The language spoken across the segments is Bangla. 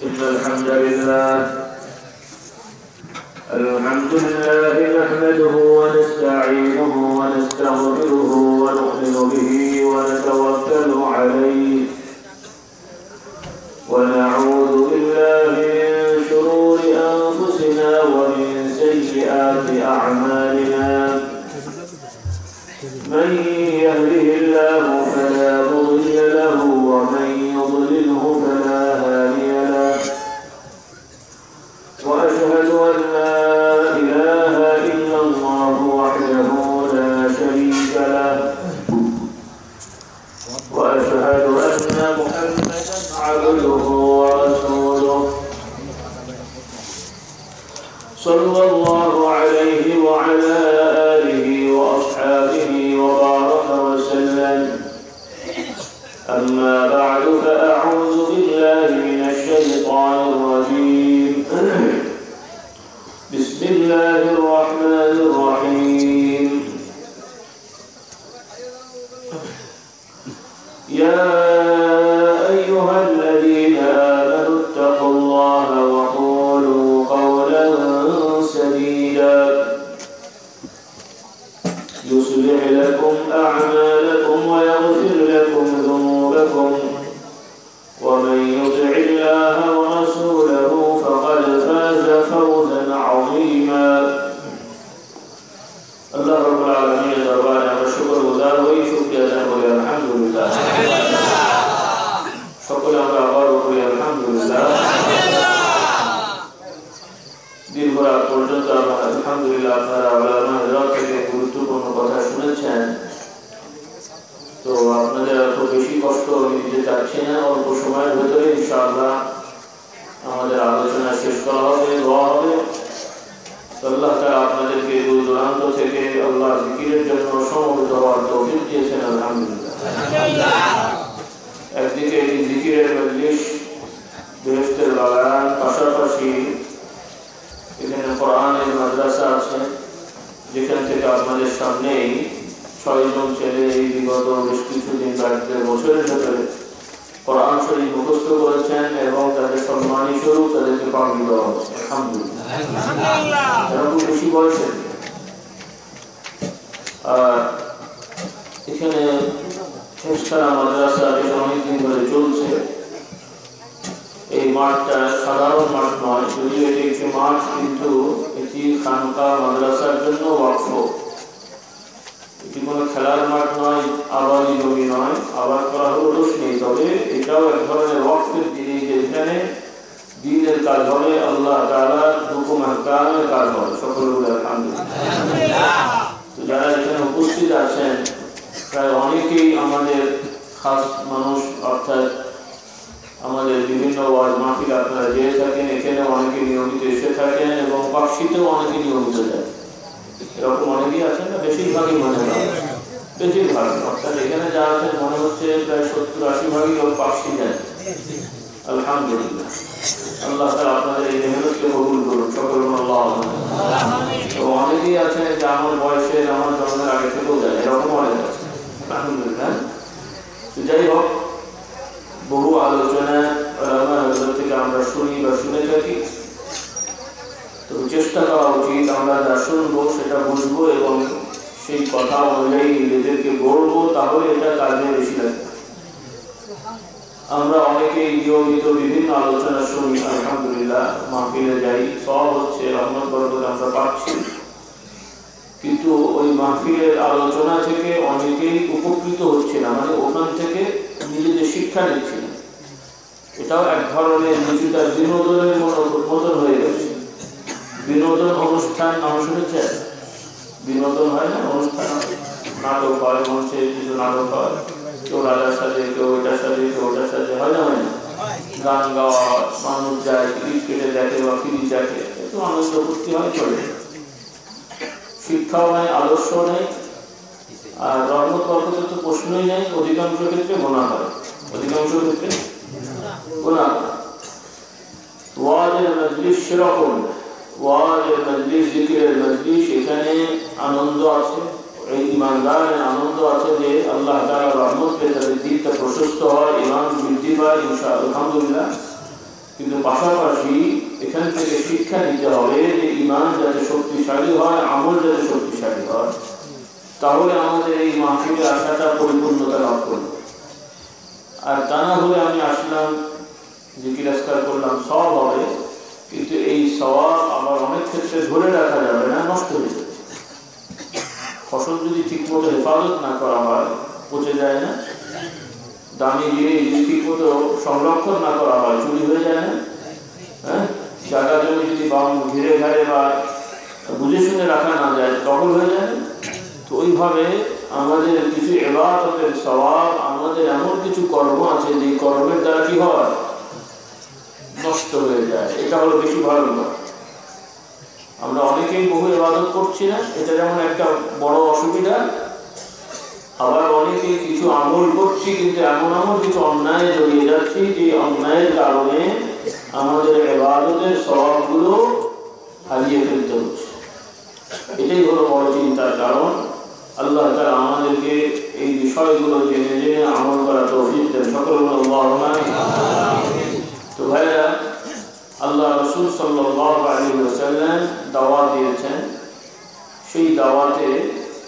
إن الحمد لله نحمده ونستعينه ونستغفره ونؤمن به ونتوكل عليه ونعوذ بالله من شرور أنفسنا ومن سيئات أعمالنا من يهده الله فلا مضل له ومن يضلله فلا هادي له وأشهد أن لا إله إلا الله وحده لا شريك له وأشهد أن محمدا عبده ورسوله صلى الله عليه وعلى آله وأصحابه وبارك وسلم أما بعد فأعوذ بالله من الشيطان الرجيم بسم الله الرحمن الرحيم يا أيها الذين آمنوا اتقوا الله وقولوا قولا سديدا يصلح لكم أعمالكم ويغفر لكم ذنوبكم ومن يطع الله ورسوله فقد فاز فوزا عظيما الله رب العالمين دربانا والشكر وذار وشكر له الحمد لله شكر له الحمد لله দীর্ঘ রাত পর্যন্ত আলহামদুলিল্লাহ আপনারা ওলামা হযরত থেকে গুরুত্বপূর্ণ কথা শুনেছেন। তো আপনাদের এত বেশি কষ্ট আমি দিতে চাচ্ছি না, অল্প সময়ের ভেতরে ইনশাআল্লাহ আমাদের আলোচনা শেষ করা হবে, দোয়া হবে। আল্লাহ তাআলা আপনাদেরকে দূর দূরান্ত থেকে আল্লাহর জিকিরের জন্য সমবেত হওয়ার তৌফিক দিয়েছেন, আলহামদুলিল্লাহ। একদিকে এই জিকিরের মজলিস, বেহেশতের বাগান, পাশাপাশি এখানে কোরআনের মাদ্রাসা আছে, যেখান থেকে আপনাদের সামনেই 6 জন ছেলে এই বিগত বেশ কিছুদিন বাড়িতে বছরের ভেতরে কোরআন শরীফ মুখস্থ করেছেন এবং তাদের সম্মানী স্বরূপ তাদেরকে পাগড়ি দেওয়া হচ্ছে, আলহামদুলিল্লাহ। এরকম বেশি বয়সে আর এখানে হেফজখানা মাদ্রাসা যেটা অনেকদিন ধরে চলছে, এই মাঠটা সাধারণ মাঠ নয়, যদিও এটি একটি মাঠ, কিন্তু এটি খানকা মাদ্রাসার জন্য ওয়াকফ। এটি কোনো খেলার মাঠ নয়, আবাদি জমি নয়, আবাদ করা হলো দোষ নেই, তবে এটাও এক ধরনের ওয়াকফের জিনিস, যেখানে দ্বীনের কাজ হবে, আল্লাহ তাআলার হুকুম আহকামের কাজ হবে। সকলে বলে আলহামদুলিল্লাহ। তো যারা এখানে উপস্থিত আছেন প্রায় অনেকেই আমাদের খাস মানুষ, অর্থাৎ আমাদের বিভিন্ন ওয়াজ মাহফিল আপনারা যেয়ে থাকেন, এখানে অনেকে নিয়মিত এসে থাকেন এবং পাকশিতেও অনেকে নিয়মিত যায়। এরকম অনেকেই আছেন না, বেশিরভাগই মনে হয়, বেশিরভাগ অর্থাৎ এখানে যা আছেন মনে হচ্ছে প্রায় 70-80 ভাগই লোক পাকশি যায়, আলহামদুলিল্লাহ। আল্লাহ তাআলা আপনাদের এই মেহনতকে কবুল করুন, সকলে আল্লাহ। এবং অনেকেই আছেন যে আমার বয়সের, আমার জন্মের আগে থেকেও যায়, এরকম অনেক আছে, আলহামদুলিল্লাহ। যাই হোক, বহু আলোচনা ওলামা হযরত থেকে আমরা শুনি বা শুনে থাকি, তো চেষ্টা করা উচিত আমরা যা শুনবো সেটা বুঝবো এবং সেই কথা অনুযায়ী নিজেদেরকে গড়বো, তাহলে এটা কাজে বেশি লাগবে। আমরা অনেকেই নিয়মিত বিভিন্ন আলোচনা শুনি, আলহামদুলিল্লাহ, মাহফিলে যাই, সব হচ্ছে, রহমত বরকত আমরা পাচ্ছি, কিন্তু ওই মাহফিলের আলোচনা থেকে অনেকেই উপকৃত হচ্ছে না, মানে ওখান থেকে নিজেদের শিক্ষা নিচ্ছে না। এটাও এক ধরনের নিজেদের বিনোদনের মতন হয়ে গেছে। বিনোদন অনুষ্ঠান নাম শুনেছেন? বিনোদন হয় না, অনুষ্ঠান নাটক হয়, মঞ্চে কিছু নাটক হয়, কেউ রাজার সাথে, কেউ এটার সাথে, কেউ ওটার সাথে, হয় না, হয় না, গান গাওয়া হয়, মানুষ যায়, টিকিট কেটে দেখে বা ফিরি দেখে, একটু আনন্দ ফুর্তি হয়, চলে। শিক্ষাও নেই, আদর্শ নেই, আর রহমত বরকতের তো প্রশ্নই নেই। অধিকাংশ ক্ষেত্রে গোনা হয়, অধিকাংশ ক্ষেত্রে গোনা। ওয়াজের মজলিস সেরকম, ওয়াজের মজলিস, জিকিরের মজলিস, এখানে আনন্দ আছে, এই ইমানদারের আনন্দ আছে যে আল্লাহ তাআলার রহমত পেয়ে তাদের দিকটা প্রশস্ত হয়, ইমান বৃদ্ধি পায়, ইনশাআল্লাহ, আলহামদুলিল্লাহ। কিন্তু পাশাপাশি এখান থেকে শিক্ষা দিতে হবে যে ঈমান যাতে শক্তিশালী হয়, আমল যাতে শক্তিশালী হয়, তাহলে আমাদের এই মাহফিলে আসাটা পরিপূর্ণতা লাভ করবে। আর তা না হলে আমি আসলাম, জিকির আজকার করলাম, সওয়াব হবে, কিন্তু এই সওয়াব আবার অনেক ক্ষেত্রে ধরে রাখা যাবে না, নষ্ট হয়ে যাবে। ফসল যদি ঠিকমতো হেফাজত না করা হয় পচে যায় না, দামি জিনিস যদি ঠিকমতো সংরক্ষণ না করা হয় চুরি হয়ে যায় না, হ্যাঁ, জায়গা জমি যদি ঘিরে ঘাড়ে বা বুঝে শুনে রাখা না যায় দখল হয়ে যায় না। তো ওইভাবে আমাদের কিছু ইবাদতের সওয়াব, আমাদের এমন কিছু কর্ম আছে যে কর্মের দ্বারা কি হয়, নষ্ট হয়ে যায়। এটা হলো বেশি ভয়ঙ্কর। আমরা অনেকেই বহু ইবাদত করছি না, এটা যেমন একটা বড় অসুবিধা। আবার অনেকেই কিছু আমল করছি কিন্তু এমন কিছু অন্যায় জড়িয়ে যাচ্ছি যে অন্যায়ের কারণে আমাদের ইবাদতের সওয়াবগুলো হারিয়ে ফেলতে হচ্ছে। এটাই হলো বড় চিন্তার কারণ। আল্লাহ তাআলা আমাদেরকে এই বিষয়গুলো জেনে জেনে আমল করা তৌফিক দেন। সকল আল্লাহুম্মা আমিন। তো ভাইরা, আল্লাহ রাসূল সাল্লাল্লাহু আলাইহি ওয়াসাল্লাম দাওয়াত দিয়েছেন। সেই দাওয়াতে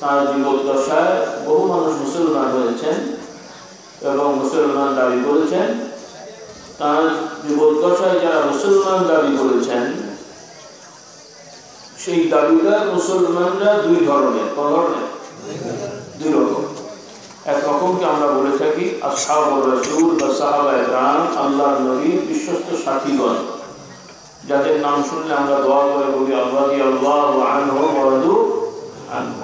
তার জীবদ্দশায় বহু মানুষ মুসলমান হয়েছেন এবং মুসলমান দাবি করেছেন। তার জীবদ্দশায় যারা মুসলমান দাবি করেছেন, সেই দাবিদার মুসলমানরা দুই ধরনের। কোন ধরনের? দুই রকম। এক রকমকে আমরা বলে থাকি আসহাবুর রাসূল বা সাহাবায়ে কেরাম, আল্লাহর নবীর বিশ্বস্ত সাথীগণ, যাদের নাম শুনলে আমরা দোয়া করে বলি রাদিয়াল্লাহু আনহুম ওয়া রাদু আনহু।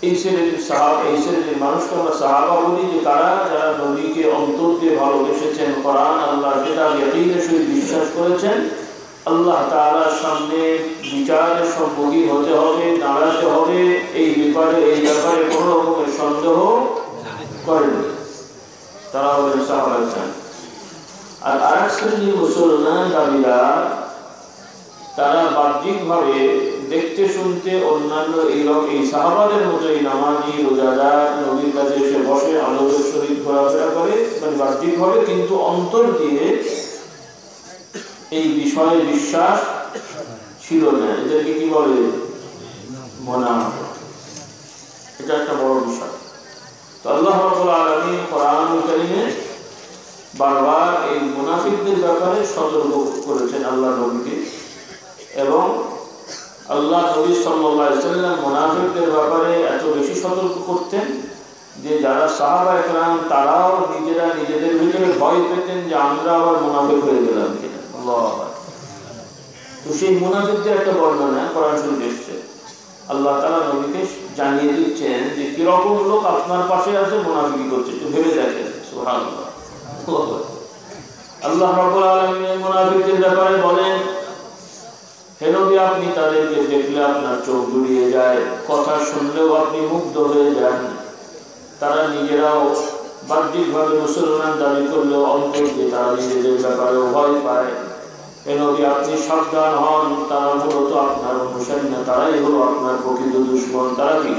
এই শ্রেণীর মানুষকে আমরা সাহাবা বলি, যে তারা যারা নবীকে অন্তর দিয়ে ভালোবেসেছেন, কোরআন আল্লাহর কিতাব ইয়াকিনের সহিত বিশ্বাস করেছেন, আল্লাহ তাআলার সামনে বিচারের সম্মুখীন হতে হবে, দাঁড়াতে হবে, এই ব্যাপারে কোনো রকমের সন্দেহ করেননি, তারা হলেন সাহাবায়ে কেরাম। আর আরেক শ্রেণীর মুসলমান দাবিদার, তারা বাহ্যিকভাবে দেখতে শুনতে অন্যান্য এই সাহাবাদের মতোই নামাজি, রোজাদার, নবীর কাছে এসে বসে, আলোকের সহিত ঘোরাফেরা করে, মানে বাহ্যিকভাবে, কিন্তু অন্তর দিয়ে এই বিষয়ে বিশ্বাস ছিল না। এদেরকে কি বলে? মুনাফিক। এটা একটা বড় বিষয়। তো আল্লাহ রাব্বুল আলামিন কোরআনুল কারীমে বারবার এই মুনাফিকদের ব্যাপারে সতর্ক করেছেন আল্লাহ নবীকে, এবং আল্লাহ নবী সাল্লাল্লাহু আলাইহি ওয়াসাল্লাম মুনাফিকদের ব্যাপারে এত বেশি সতর্ক করতেন যে যারা সাহাবায়ে কেরাম তারাও নিজেদের ভিতরে ভয় পেতেন যে আমরা আবার মুনাফিক হয়ে গেলাম কিনা। আল্লাহ। তো সেই মুনাফিকদের একটা বর্ণনা কোরআন শরীফে এসেছে। আল্লাহ তাআলা নবীকে জানিয়ে দিচ্ছেন যে কিরকম লোক আপনার পাশে আছে, মুনাফিকি করছে, একটু ভেবে দেখেন। সুবহানাল্লাহ। আল্লাহ রাব্বুল আলামিন মুনাফিকদের ব্যাপারে বলেন, হে নবী, আপনি তাদেরকে দেখলে আপনার চোখ জুড়িয়ে যায়, কথা শুনলেও আপনি মুগ্ধ হয়ে যান। তারা নিজেরাও বাহ্যিকভাবে মুসলমান দাবি করলেও অন্তর দিয়ে তারা নিজেদের ব্যাপারে ভয় পায়। হে নবী, আপনি সাবধান হন, তারা মূলত আপনার অনুসারী না, তারাই হলো আপনার প্রকৃত দুশমন। তারা কি?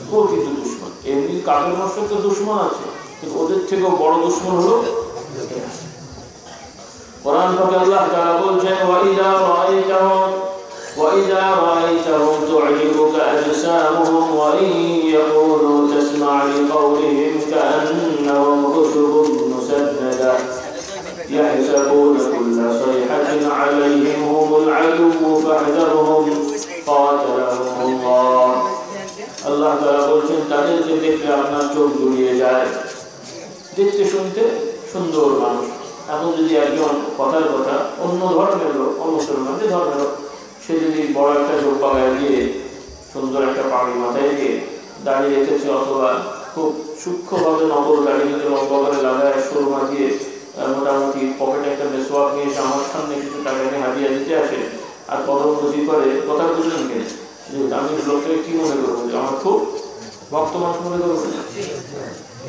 প্রকৃত দুশমন। এমনি কাফের মুশরিক তো দুশমন আছে, কিন্তু ওদের থেকেও বড় দুশমন হলো কোরআন পাকে আল্লাহ তাআলা বলছেন, وَإِذَا رَأَيْتَهُمْ تُعْجِبُكَ أَجْسَامُهُمْ وَإِنْ يَقُولُوا تَسْمَعْ لِقَوْلِهِمْ كَأَنَّهُمْ خُشُبٌ مُّسَنَّدَةٌ يَحْسَبُونَ كُلَّ صَيْحَةٍ عَلَيْهِمْ هُمُ الْعَدُوُّ فَاحْذَرْهُمْ قَاتَلَهُمُ اللَّهُ। আল্লাহ তাআলা বলছেন, তাদেরকে দেখলে আপনার চোখ জুড়িয়ে যায়, দেখতে শুনতে সুন্দর মানুষ। এখন যদি একজন কথার কথা অন্য ধর্মের লোক, অমুসলমানদের ধর্মের লোক, সে যদি বড় একটা জোব্বা গায়ে দিয়ে, সুন্দর একটা পাগড়ি মাথায় দিয়ে দাঁড়িয়ে রেখেছে, অথবা খুব সূক্ষ্মভাবে নকল দাড়ি যদি লম্বা করে লাগায়, সুরমা দিয়ে, মোটামুটি পকেটে একটা মেসওয়াক নিয়ে এসে আমার সামনে কিছু টাকা নিয়ে হাদিয়া দিতে আসে, আর কদমবুঝি করে, কথা বুঝলেন কেন? যে আমি লোকটাকে কি মনে করবো, যে আমার খুব ভক্ত মানুষ মনে করবো না?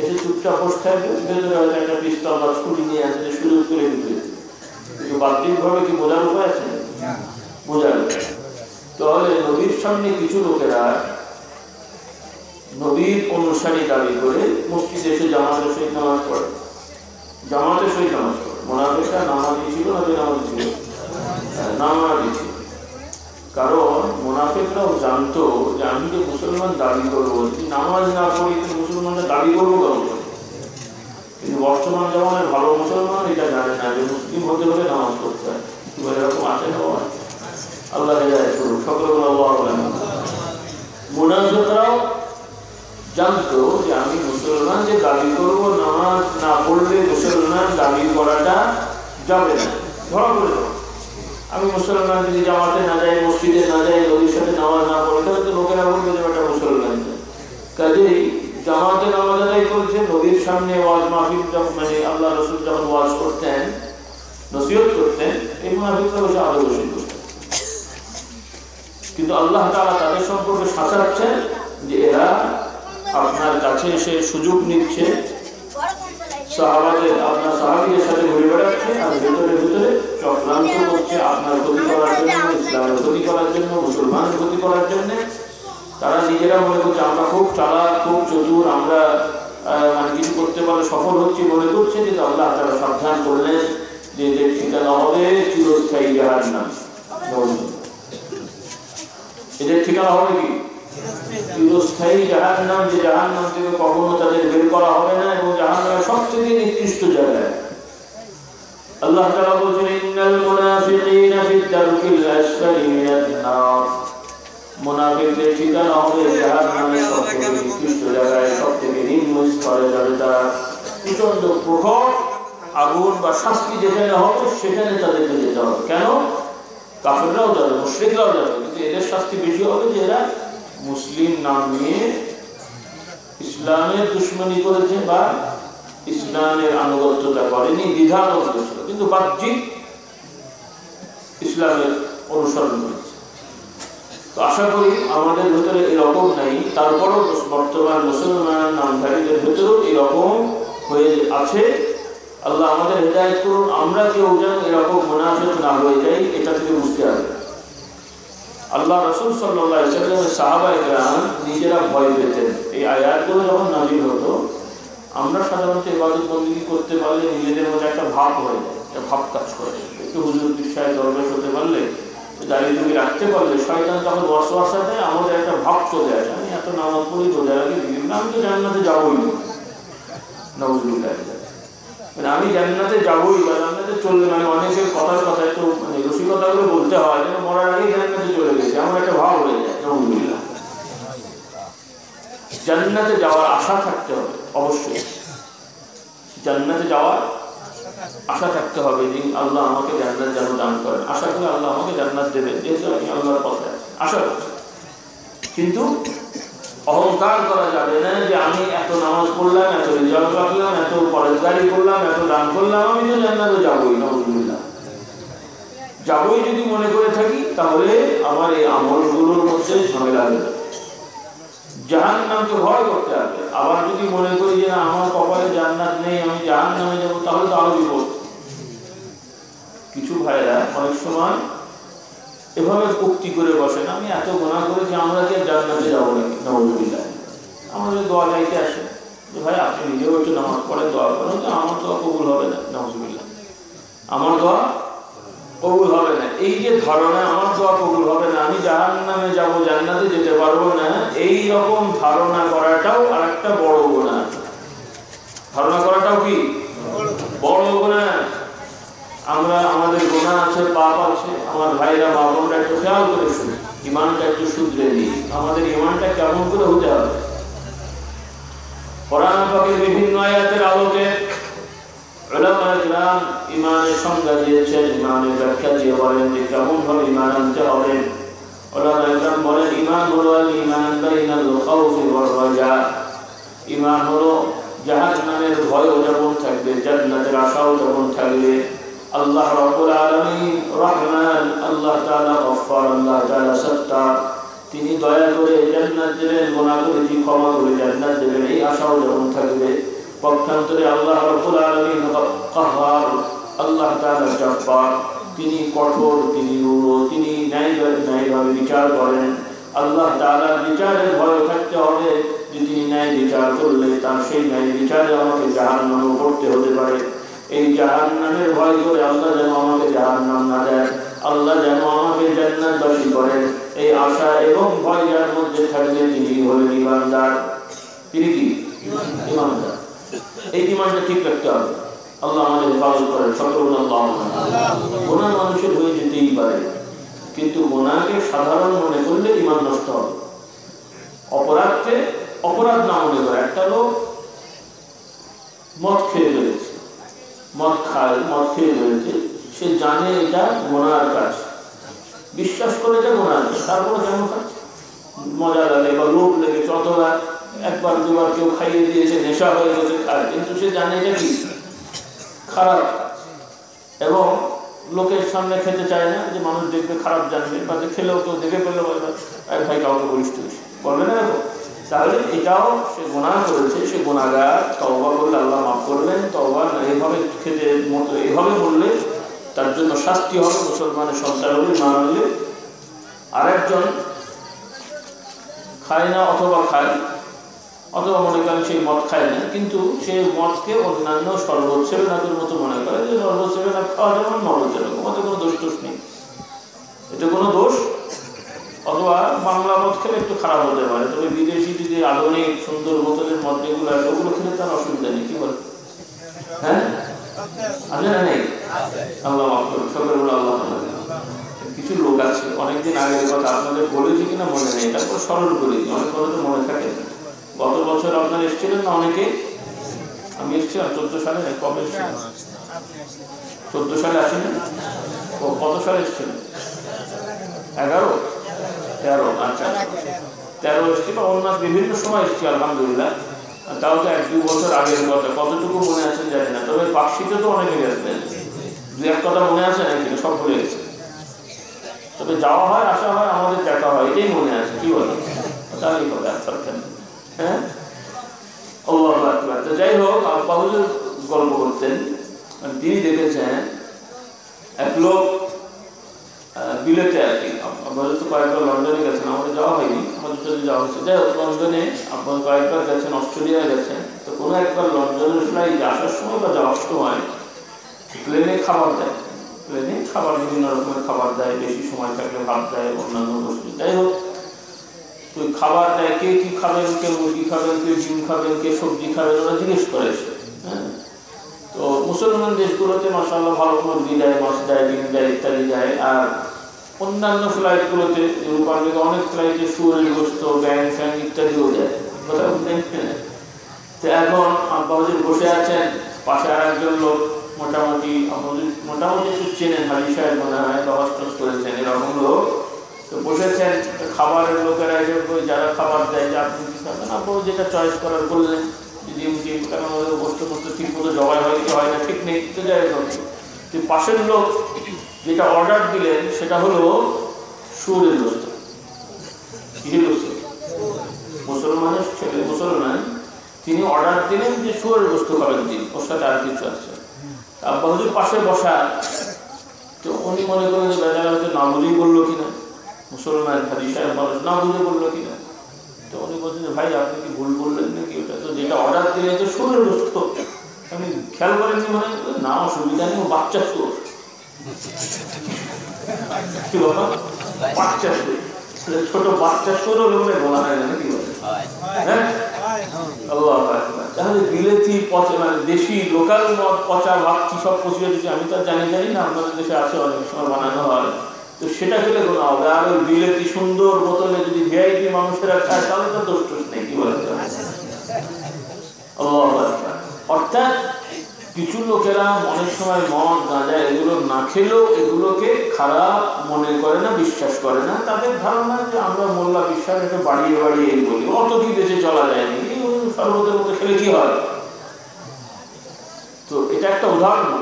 এসে চুপচাপ বসে থাকবে, ভেতরে হয়তো একটা পিস্তল বা ছুরি নিয়ে আসলে সুযোগ করে দিতে। কিন্তু বাহ্যিকভাবে কি বোঝার উপায় আছে? বোঝার উপায়। তাহলে নবীর সামনে কিছু লোকেরা নবীর অনুসারী দাবি করে মসজিদে এসে জামাতের সহিত নামাজ পড়ে, মুনাফিকরা নামাজি ছিল না বেনামাজি ছিল? নামাজি ছিল। কারণ মুনাফিকরাও জানতো যে আমি যে মুসলমান দাবি করবো, যদি নামাজ না পড়ি তো মুসলমানরা দাবি করবো কেমন? কিন্তু বর্তমান জমানের ভালো মুসলমান এটা জানে না যে মুসলিম হতে হলে নামাজ পড়তে হয়। এরকম আছে না? আল্লাহ হেদায়েত করুক সকলগুলো। আল্লাহ বলেন মুনাফিকরাও জানতো যে আমি মুসলমান যে দাবি করবো, নামাজ না পড়লে মুসলমান দাবি করাটা যাবে না, ধরা পড়ে যাবে। আমি মুসলমান যদি জামাতে না যাই, মসজিদে না যাই, নদীর সাথে নামাজ না পড়ে, তাহলে তো লোকেরা বলবে যে একটা মুসলমান। কাজেই জামাতে নামাজ আদায় করছে, নদীর সামনে ওয়াজ মাহফিল মানে আল্লাহ রাসূল যখন ওয়াজ করতেন, নসিহত করতেন, এই মুনাফিকরা বসে আরো বসে করতেন। কিন্তু আল্লাহ তাআলা তাদের সম্পর্কে শাসাচ্ছেন যে এরা আপনার কাছে এসে সুযোগ নিচ্ছে, সাহাবাদের আপনার সাহাবীদের সাথে ঘুরে বেড়াচ্ছে, আর ভেতরে ভেতরে চক্রান্ত করছে আপনার ক্ষতি করার জন্য, ইসলামের ক্ষতি করার জন্য, মুসলমানের ক্ষতি করার জন্য। তারা নিজেরা মনে করছে আমরা খুব চালাক, খুব চতুর, আমরা মানে কিছু করতে পারলে সফল হচ্ছি মনে করছে। কিন্তু আল্লাহ তারা সাবধান করলেন যে এদের ঠিকানা হবে চিরস্থায়ী জাহান্নাম। এদের ঠিকানা হবে কি? চিরস্থায়ী জাহান্নাম, যে জাহান্নাম থেকে কখনো তাদের বের করা হবে না, এবং জাহান্নামের সবচেয়ে নিকৃষ্ট জায়গায়। আল্লাহ তাআলা বলেন ইন্নাল মুনাফিকিনা ফিদ দারকিল আসফালি মিনান নার, মুনাফিকদের ঠিকানা হবে জাহান্নামের সবচেয়ে নিকৃষ্ট জায়গায়, সবথেকে নিম্ন স্তরে যাবে তারা। প্রচন্ড প্রখর আগুন বা শাস্তি যেখানে হবে সেখানে তাদেরকে যেতে হবে। কেন? কাফেররাও যাবে, মুশরিকরাও যাবে, কিন্তু এদের শাস্তি বেশি হবে যে এরা মুসলিম নাম নিয়ে ইসলামের দুশমনি করেছে বা ইসলামের আনুগত্যতা করেনি, বিধান করেছিল, কিন্তু বাহ্যিক ইসলামের অনুসরণ করেছে। তো আশা করি আমাদের ভেতরে এরকম নাই, তারপরও বর্তমান মুসলমান নামধারীদের ভেতরেও এরকম হয়ে আছে। আল্লাহ আমাদের হেদায়েত করুন, আমরা কেউ যেন এরকম মুনাফিক না হয়ে যাই, এটা থেকে বুঝতে হবে। আল্লাহ রাসূল সাল্লাল্লাহু আলাইহি ওয়াসাল্লামের সাহাবায়ে কেরাম নিজেরা ভয় পেতেন। এই আয়াতগুলো যখন নাযিল হতো, আমরা সাধারণত ইবাদত বন্দেগী করতে পারলে নিজেদের মধ্যে একটা ভাব হয়ে যায়, একটা ভাব কাজ করে। একটু হুজুর বিশ্বাস দরবেশ হতে পারলে, দাঁড়িয়ে তুমি রাখতে পারলে, শয়তান যখন ওয়াসওয়াসা দেয় আমাদের একটা ভাব চলে আসে, আমি এত নামাজ পড়ি, রোজা রাখি, আমি তো জান্নাতে যাবোই না, নাউযুবিল্লাহ। মানে আমি জান্নাতে যাবোই বা জান্নাতে চললে, মানে অনেকের কথার কথা একটু মানে রসিকতাগুলো বলতে হয় যেন মরার আগেই জান্নাতে চলে গেছে, আমার একটা ভাব হয়ে যায়। নাউযুবিল্লাহ। জান্নাতে যাওয়ার আশা থাকতে হবে, অবশ্যই জান্নাতে যাওয়ার আশা থাকতে হবে যে আল্লাহ আমাকে জান্নাত যেন দান করেন। আশা করি আল্লাহ আমাকে জান্নাত দেবেন, যেহেতু আমি আল্লাহর পথে আছি, আশা করছি। কিন্তু অহংকার করা যাবে না যে আমি এত নামাজ পড়লাম, এত রিজাল্ট রাখলাম, এত পরেশগারি করলাম, এত দান করলাম, আমি তো জান্নাতে যাবোই। নাউযুবিল্লাহ। যাবোই যদি মনে করে থাকি, তাহলে আমার এই আমলগুলোর মধ্যে ঝামেলা হবে, জাহান্নামকে ভয় করতে হবে। আবার যদি মনে করি যে না আমার কপালে জান্নাত নেই, আমি জাহান্নামে যাবো, তাহলে তো আরো বিপদ। কিছু ভাইরা অনেক সময় এভাবে উক্তি করে বসেন, আমি এত গুনাহ করেছি, আমরা কি জান্নাতে যাবো নাকি? নাউযুবিল্লাহ। আমাদের দোয়া চাইতে আসে যে ভাই আপনি নিজেও একটু নামাজ পড়ে দোয়া করেন, তো আমার দোয়া কবুল হবে না। নাউযুবিল্লাহ। আমার দোয়া কবুল হবে না, এই যে ধারণা আমার দোয়া কবুল হবে না, আমি জাহান্নামে যাব, জান্নাতে যেতে পারবো না, এই রকম ধারণা করাটাও আরেকটা বড় গুনাহ। ধারণা করাটাও কি বড় গুনাহ। আমরা আমাদের গুনাহ আছে, পাপ আছে, আমার ভাইরা মা বোনরা একটু খেয়াল করে শুনে ইমানটা একটু শুধরে দিই। আমাদের ইমানটা কেমন করে হতে হবে? কোরআন পাকের বিভিন্ন আয়াতের আলোকে উলামায়ে কেরাম ইমানের সংজ্ঞা দিয়েছেন, ইমানের ব্যাখ্যা দিয়ে বলেন যে কেমন ভাবে ইমান আনতে হবে। উলামায়ে কেরাম বলেন ইমান হলো আল ইমান বাইনাল খাউফি ওয়ার রাজা। ইমান হলো জাহান্নামের ভয়ও যেমন থাকবে, জান্নাতের আশাও যেমন থাকবে। আল্লাহ রাব্বুল আলামিন রহমান, আল্লাহ তাআলা গফফার, আল্লাহ তাআলা সত্তার, তিনি দয়া করে জান্নাত দেবেন, গুনাহ করেছি ক্ষমা করে জান্নাত দেবেন, এই আশাও যেমন থাকবে। পক্ষান্তরে আল্লাহ রাব্বুল আলামিন কাহ্হার, আল্লাহ তাআলা জব্বার, তিনি কঠোর, তিনি রূঢ়, তিনি ন্যায়ভাবে বিচার করেন। আল্লাহ তাআলার বিচারের ভয় থাকতে হবে যে তিনি ন্যায় বিচার করলে তার সেই ন্যায় বিচারে আমাকে জাহান্নামে পড়তে হতে পারে। এই জাহান্নামের ভয় করে আল্লাহ যেন আমাকে জাহান্নাম না দেয়, আল্লাহ যেন আমাকে জান্নাতবাসী করেন, এই আশা এবং ভয় যার মধ্যে থাকবে তিনি হলেন ঈমানদার। তিনি কি ঈমানদার? এই ঈমানটা ঠিক রাখতে হবে। আল্লাহ আমাদের হেফাজত করেন, সকল আল্লাহ। গুনাহ মানুষের হয়ে যেতেই পারে, কিন্তু গুনাহকে সাধারণ মনে করলে ঈমান নষ্ট হবে। অপরাধকে অপরাধ না মনে করে, একটা লোক মদ খেয়ে ফেলেছে, মদ খেয়ে ফেলেছে, সে জানে এটা গুনার কাজ, বিশ্বাস করে এটা গুনার কাজ, তারপরে কেন খাচ্ছে? মজা লাগে বা লোভ লেগেছে, অথবা একবার দুবার কেউ খাইয়ে দিয়েছে, নেশা হয়ে গেছে খায়, কিন্তু সে জানে এটা কি খারাপ এবং লোকের সামনে খেতে চায় না, যে মানুষ দেখবে খারাপ জানবে, বা যে খেলেও কেউ দেখে ফেললে বলবে ভাই কাউকে বলিস বলবে না। তাহলে এটাও সে গুনাহ করেছে, সে গুনাহগার। তওবা করলে আল্লাহ মাফ করবেন। তওবা না এইভাবে খেতে মতো এইভাবে বললে তার জন্য শাস্তি হবে, মুসলমানের সন্তান হলে না হলে। আরেকজন খায় না অথবা খায়, অথবা মনে করেন সেই মদ খায় না, কিন্তু সে মদকে অন্যান্য শরবত সেবনাদের মতো মনে করে, যে শরবত সেবনা খাওয়া যেমন মদ এরকম, ওতে কোনো দোষ নেই, এতে কোনো দোষ। অথবা বাংলা মদ খেলে একটু খারাপ হতে পারে, তবে বিদেশি যে আধুনিক সুন্দর বোতলের মদ যেগুলো আছে ওগুলো খেলে তার অসুবিধা নেই। কি বলে? হ্যাঁ, আছে না নেই? আল্লাহ মাফ করুন, সকলগুলো আল্লাহ। কিছু লোক আছে, অনেকদিন আগের কথা আপনাদের বলেছি কিনা মনে নেই, তারপর স্মরণ করেছি, অনেক কথা তো মনে থাকে। গত বছর আপনারা এসেছিলেন না অনেকে? আমি এসেছিলাম 14 সালে। কবে এসেছিলাম? 14 সালে আসেনি? কত সালে এসেছিলেন? 11, 13? আচ্ছা, 13 এসেছি, বা অন্য বিভিন্ন সময় এসেছি আলহামদুলিল্লাহ। তাও তো 1-2 বছর আগের কথা, কতটুকু মনে আছেন জানি না, তবে পাকশিতে তো অনেকে গেছেন, দু এক কথা মনে আছে নাকি? সব ভুলে গেছে, তবে যাওয়া হয়, আসা হয়, আমাদের দেখা হয়, এটাই মনে আছে। কি বলে? তাহলে কথা হ্যাঁ, আল্লাহু আকবার। তো যাই হোক, আব্বা হুজুর গল্প করতেন, তিনি দেখেছেন এক লোক বিলেতে আর কি, আব্বা হুজুর তো কয়েকবার লন্ডনে গেছেন, আমাদের যাওয়া হয়নি, আমাদের যদি যাওয়া হয়েছে। যাই হোক, লন্ডনে আব্বা কয়েকবার গেছেন, অস্ট্রেলিয়া গেছেন। তো কোনো একবার লন্ডনের ফ্লাইটে আসার সময় বা যাওয়ার সময় প্লেনে খাবার দেয়, প্লেনে খাবার বিভিন্ন রকমের খাবার দেয়, বেশি সময় থাকলে ভাত দেয়, অন্যান্য বস্তু। যাই হোক, তো খাবার দেয়, কে কি খাবেন, কে মুরগি খাবেন, কে ডিম খাবেন, কে সবজি খাবেন, ওরা জিজ্ঞেস করে। হ্যাঁ, তো মুসলমান দেশগুলোতে মাশাআল্লাহ ভালো মুরগি দেয়, মাছ দেয়, ডিম দেয়, ইত্যাদি দেয়। আর অন্যান্য ফ্লাইটগুলোতে, ইউরোপ আমেরিকা অনেক ফ্লাইটে শুয়োরের গোশত, ব্যাং ফ্যাং ইত্যাদিও দেয়। কথা বুঝলেন? তো এখন আব্বা হুজুর বসে আছেন, পাশে আর একজন লোক মোটামুটি একটু চেনেন, হাজি সাহেব মনে হয়, বা হস্টস করেছেন এরকম লোক। তো বসেছেন, খাবারের লোকেরা এসে যারা খাবার দেয়, যে আপনি কি খাবেন, আপনি যেটা চয়েস করার বললেন, ডিম কারণ ওদের বস্তু ঠিক মতো জবাই হয় কি হয় না ঠিক নেই। তো যাই হোক, পাশের লোক যেটা অর্ডার দিলেন সেটা হলো শুয়োরের গোশত। কিসের গোশত? মুসলমানের ছেলে, মুসলমান, তিনি অর্ডার দিলেন যে শুয়োরের গোশত খাবেন দিন, ওর সাথে আর কিছু আছে। আব্বা হুজুর পাশে বসা, তো উনি মনে করেন যে বেচারা হয়তো না বুঝেই বললো কিনা, মুসলমান হাজি সাহেব মানুষ, না বুঝে বললো কিনা। তো উনি বলছেন যে ভাই আপনি কি ভুল বললেন নাকি, ওটা তো যেটা অর্ডার দিলেন তো শুয়োরের গোশত, আপনি খেয়াল করেননি? মানে না, অসুবিধা নেই, ও বাচ্চা শুয়োর। কি বাবা, বাচ্চা শুয়োর, ছোট বাচ্চা শুয়োর হলে মনে বলা হয় না, কি বলে? হ্যাঁ, আল্লাহু আকবার। তাহলে বিলেতি পচা, মানে দেশি লোকাল মদ পচা ভাবছি সব পচিয়ে দিচ্ছে, আমি তো জানি না, আমাদের দেশে আছে অনেক সময় বানানো হয়, তো সেটা খেলে গোনা হবে। আর ওই বিলেতি সুন্দর বোতলে যদি ভিআইপি মানুষেরা খায় তাহলে তো দোষ টোষ নেই। কি বলে? আল্লাহু আকবার। অর্থাৎ কিছু লোকেরা অনেক সময় মদ গাঁজা এগুলো না খেলেও এগুলোকে খারাপ মনে করে না, বিশ্বাস করে না। তাদের ধারণা যে আমরা মোল্লা বিশ্বাস একটু বাড়িয়ে এই বলি, অত কি বেঁচে চলা যায়নি, সর্বদের মধ্যে খেলে কি হয়। তো এটা একটা উদাহরণ।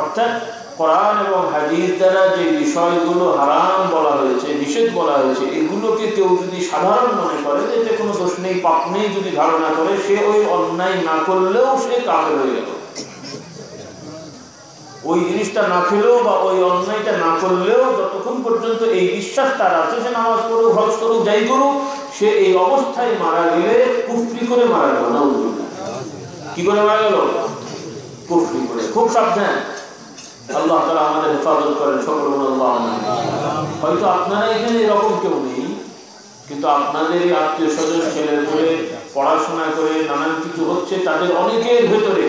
অর্থাৎ কোরআন এবং হাদিস দ্বারা যে বিষয়গুলো হারাম বলা হয়েছে, নিষেধ বলা হয়েছে, এগুলোকে কেউ যদি সাধারণ মনে করে, এতে কোনো দোষ নেই, পাপ নেই যদি ধারণা করে, সে ওই অন্যায় না করলেও সে কাফের হয়ে গেল। ওই জিনিসটা না খেলেও বা ওই অন্যায়টা না করলেও যতক্ষণ পর্যন্ত এই বিশ্বাস তার আছে, সে নামাজ পড়ুক, হজ করুক, যাই করুক, সে এই অবস্থায় মারা গেলে কুফরি করে মারা গেল। না, কি করে মারা গেল? কুফরি করে। খুব সাবধান, আল্লাহ তাআলা আমাদের হেফাজত করেন, সকল আল্লাহ। হয়তো আপনারা এখানে এরকম কেউ নেই, কিন্তু আপনাদের আত্মীয় স্বজন ছেলে করে পড়াশোনা করে নানান কিছু হচ্ছে, তাদের অনেকের ভেতরে